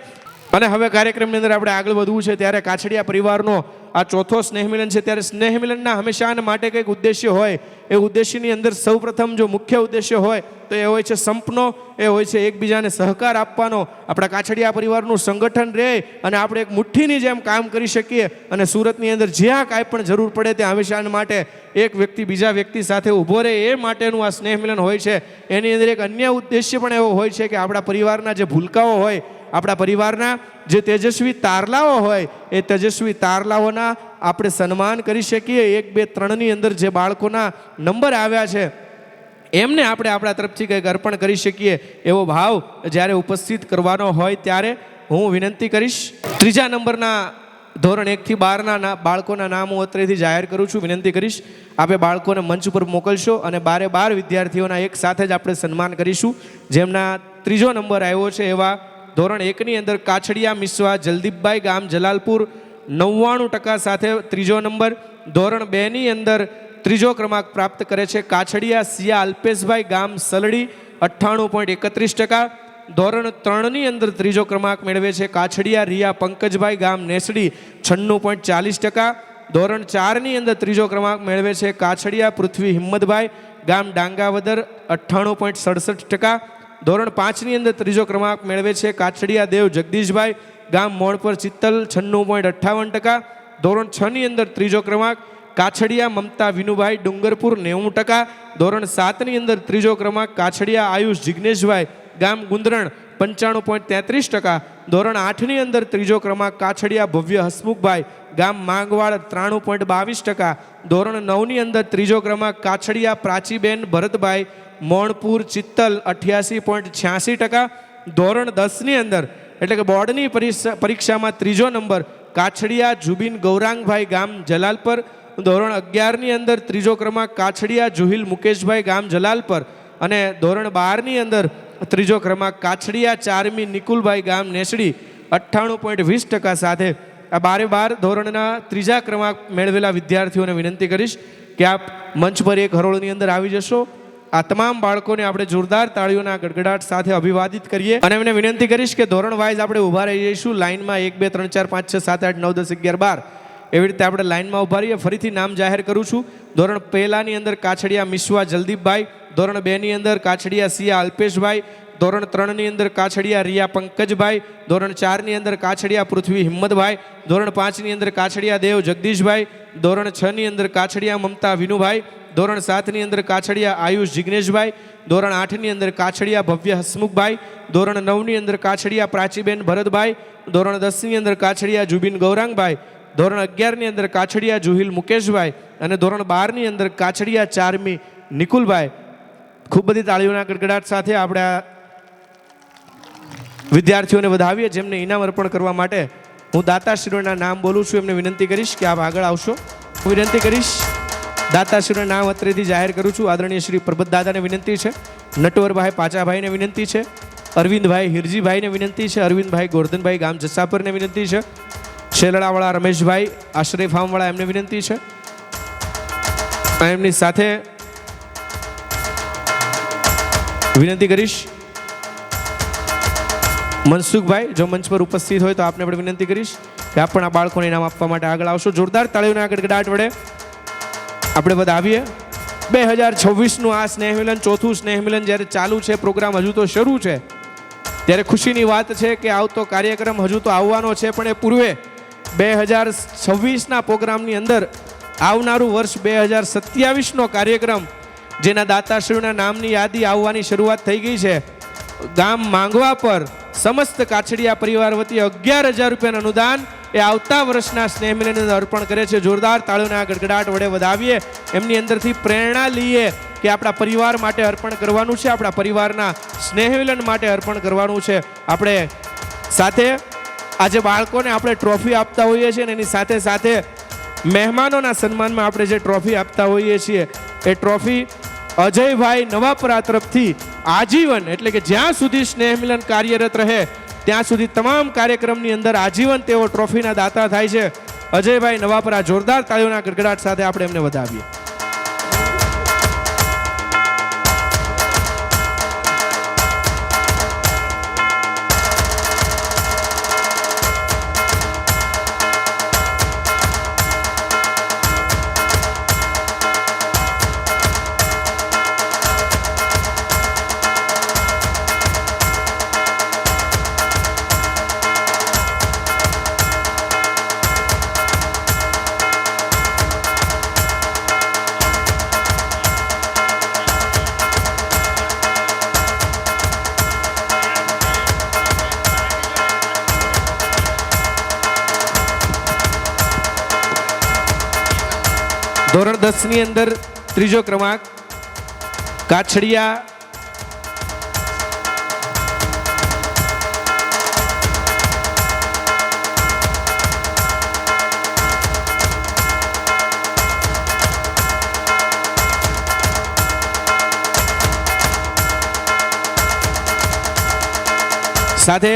અને હવે કાર્યક્રમની અંદર આપણે આગળ વધવું છે ત્યારે કાછડિયા પરિવારનો આ ચોથો સ્નેહ મિલન છે. ત્યારે સ્નેહ મિલનના હંમેશા માટે કંઈક ઉદ્દેશ્ય હોય. એ ઉદ્દેશ્યની અંદર સૌપ્રથમ જો મુખ્ય ઉદ્દેશ્ય હોય તો એ હોય છે સંપનો, એ હોય છે એકબીજાને સહકાર આપવાનો. આપણા કાછડિયા પરિવારનું સંગઠન રહે અને આપણે એક મુઠ્ઠીની જેમ કામ કરી શકીએ અને સુરતની અંદર જ્યાં કાંઈ પણ જરૂર પડે ત્યાં હંમેશા માટે એક વ્યક્તિ બીજા વ્યક્તિ સાથે ઊભો રહે એ માટેનું આ સ્નેહ મિલન હોય છે. એની અંદર એક અન્ય ઉદ્દેશ્ય પણ એવો હોય છે કે આપણા પરિવારના જે ભૂલકાઓ હોય, આપણા પરિવારના જે તેજસ્વી તારલાઓ હોય એ તેજસ્વી તારલાઓના આપણે સન્માન કરી શકીએ. 1, 2, 3ની અંદર જે બાળકોના નંબર આવ્યા છે એમને આપણે આપણા તરફથી કંઈક અર્પણ કરી શકીએ એવો ભાવ જ્યારે ઉપસ્થિત કરવાનો હોય ત્યારે હું વિનંતી કરીશ. 3જા નંબરના ધોરણ 1 થી 12ના બાળકોના નામ હું અત્રેથી જાહેર કરું છું. વિનંતી કરીશ આપણે બાળકોને મંચ ઉપર મોકલશો અને 12 વિદ્યાર્થીઓના એક સાથે જ આપણે સન્માન કરીશું. જેમના 3જો નંબર આવ્યો છે એવા ધોરણ 1ની અંદર કાછડિયા મિશ્વા જલદીપભાઈ ગામ જલાલપુર 99% સાથે 3જો નંબર. ધોરણ 2ની અંદર 3જો ક્રમાંક પ્રાપ્ત કરે છે કાછડિયા સિયા અલ્પેશભાઈ ગામ સલડી 98.31%. ધોરણ 3ની અંદર 3જો ક્રમાંક મેળવે છે કાછડિયા રિયા પંકજભાઈ ગામ નેસડી 96.40%. ધોરણ 4ની અંદર 3જો ક્રમાંક મેળવે છે કાછડિયા પૃથ્વી હિંમતભાઈ ગામ ડાંગાવદર 98.67%. ધોરણ 5ની અંદર 3જો ક્રમાંક મેળવે છે કાછડિયા દેવ જગદીશભાઈ ગામ મોણ પર ચિત્તલ 96.58%. ધોરણ 6ની અંદર 3જો ક્રમાંક કાછડિયા મમતા વિનુભાઈ ડુંગરપુર 90%. ધોરણ 7ની અંદર 3જો ક્રમાંક કાછડિયા આયુષ જિગ્નેશભાઈ ગામ ગુંદરણ 95.33%. ધોરણ 8ની અંદર 3જો ક્રમાંક કાછડિયા ભવ્ય હસમુખભાઈ ગામ માંગવાડ 93.22%. ધોરણ 9ની અંદર 3જો ક્રમાંક કાછડિયા પ્રાચીબેન ભરતભાઈ મોણપુર ચિત્તલ 88.86%. ધોરણ 10ની અંદર એટલે કે બોર્ડની પરીક્ષામાં 3જો નંબર કાછડિયા જુબિન ગૌરાંગભાઈ ગામ જલાલપર. ધોરણ 11ની અંદર ત્રીજો ક્રમાંક કાછડિયા જુહિલ મુકેશભાઈ ગામ જલાલપર. અને ધોરણ 12ની અંદર ત્રીજો ક્રમાંક કાછડિયા ચારમી નિકુલભાઈ ગામ નેસડી 98.20% સાથે આ 12 ધોરણના ત્રીજા ક્રમાંક મેળવેલા વિદ્યાર્થીઓને વિનંતી કરીશ કે આપ મંચ પર એક હરોળની અંદર આવી જશો. આ તમામ બાળકોને આપણે જોરદાર તાળીઓના ગડગડાટ સાથે અભિવાદિત કરીએ અને એમને વિનંતી કરીશ કે ધોરણ વાઇઝ આપણે ઊભા રહી જઈશું લાઇનમાં 1 2 3 4 5 6 7 8 9 10 11 12 એવી રીતે આપણે લાઇનમાં ઊભા રહીએ. ફરીથી નામ જાહેર કરું છું. ધોરણ 1ની અંદર કાછડિયા મિશ્વા જલદીપભાઈ, ધોરણ 2ની અંદર કાછડિયા સિયા અલ્પેશભાઈ, ધોરણ 3ની અંદર કાછડિયા રિયા પંકજભાઈ, ધોરણ 4ની અંદર કાછડિયા પૃથ્વી હિંમતભાઈ, ધોરણ 5ની અંદર કાછડિયા દેવ જગદીશભાઈ, ધોરણ 6ની અંદર કાછડિયા મમતા વિનુભાઈ, ધોરણ 7ની અંદર કાછડિયા આયુષ જિગ્નેશભાઈ, ધોરણ 8ની અંદર કાછડિયા ભવ્ય હસમુખભાઈ, ધોરણ 9ની અંદર કાછડિયા પ્રાચીબેન ભરતભાઈ, ધોરણ 10ની અંદર કાછડિયા જુબિન ગૌરાંગભાઈ, ધોરણ 11ની અંદર કાછડિયા જુહિલ મુકેશભાઈ અને ધોરણ 12ની અંદર કાછડિયા ચારમી નિકુલભાઈ. ખૂબ બધી તાળીઓના ગડગડાટ સાથે આપણે આ વિદ્યાર્થીઓને વધાવીએ. જેમને ઇનામ અર્પણ કરવા માટે હું દાતાશ્રીઓના નામ બોલું છું. એમને વિનંતી કરીશ કે આપ આગળ આવશો. હું વિનંતી કરીશ, દાતાશ્રીઓના નામ અત્રેથી જાહેર કરું છું. આદરણીય શ્રી પ્રબત દાદાને વિનંતી છે, નટવરભાઈ પાચાભાઈને વિનંતી છે, અરવિંદભાઈ હિરજીભાઈને વિનંતી છે, અરવિંદભાઈ ગોરધનભાઈ ગામ જસાપરને વિનંતી છે, શેલડાવાળા રમેશભાઈ આશ્રય ફાર્મવાળા એમને વિનંતી છે. એમની સાથે વિનંતી કરીશ મનસુખભાઈ, જો મંચ પર ઉપસ્થિત હોય તો આપને પણ વિનંતી કરીશ કે આપ પણ આ બાળકોને ઇનામ આપવા માટે આગળ આવશો. જોરદાર તાળીઓના ગડગડાટ વડે આપણે વધાવીએ. 2026નું આ સ્નેહ મિલન, ચોથું સ્નેહ મિલન જ્યારે ચાલુ છે, પ્રોગ્રામ હજુ તો શરૂ છે, ત્યારે ખુશીની વાત છે કે આવતો કાર્યક્રમ હજુ તો આવવાનો છે. પણ એ પૂર્વે 2026ના પ્રોગ્રામની અંદર આવનારું વર્ષ 2027નો કાર્યક્રમ, જેના દાતાશ્રીઓના નામની યાદી આવવાની શરૂઆત થઈ ગઈ છે. ગામ માંગવા પર સમસ્ત કાછડિયા પરિવાર વતી 11,000 રૂપિયાનું અનુદાન એ આવતા વર્ષના સ્નેહ મિલનની અંદર અર્પણ કરે છે. જોરદાર તાળીઓના ગડગડાટ વડે વધાવીએ. એમની અંદરથી પ્રેરણા લઈએ કે આપણા પરિવાર માટે અર્પણ કરવાનું છે, આપણા પરિવારના સ્નેહ મિલન માટે અર્પણ કરવાનું છે. આપણે સાથે આજે બાળકોને આપણે ટ્રોફી આપતા હોઈએ છીએ અને એની સાથે સાથે મહેમાનોના સન્માનમાં આપણે જે ટ્રોફી આપતા હોઈએ છીએ એ ટ્રોફી અજયભાઈ નવાપરા તરફથી આજીવન, એટલે કે જ્યાં સુધી સ્નેહ મિલન કાર્યરત રહે ત્યાં સુધી તમામ કાર્યક્રમની અંદર આજીવન તેઓ ટ્રોફીના દાતા થાય છે. અજયભાઈ નવાપરા, જોરદાર તાળીઓના ગડગડાટ સાથે આપણે એમને વધાવીએ. ધોરણ 10ની અંદર ત્રીજો ક્રમાંક કાછડિયા સાથે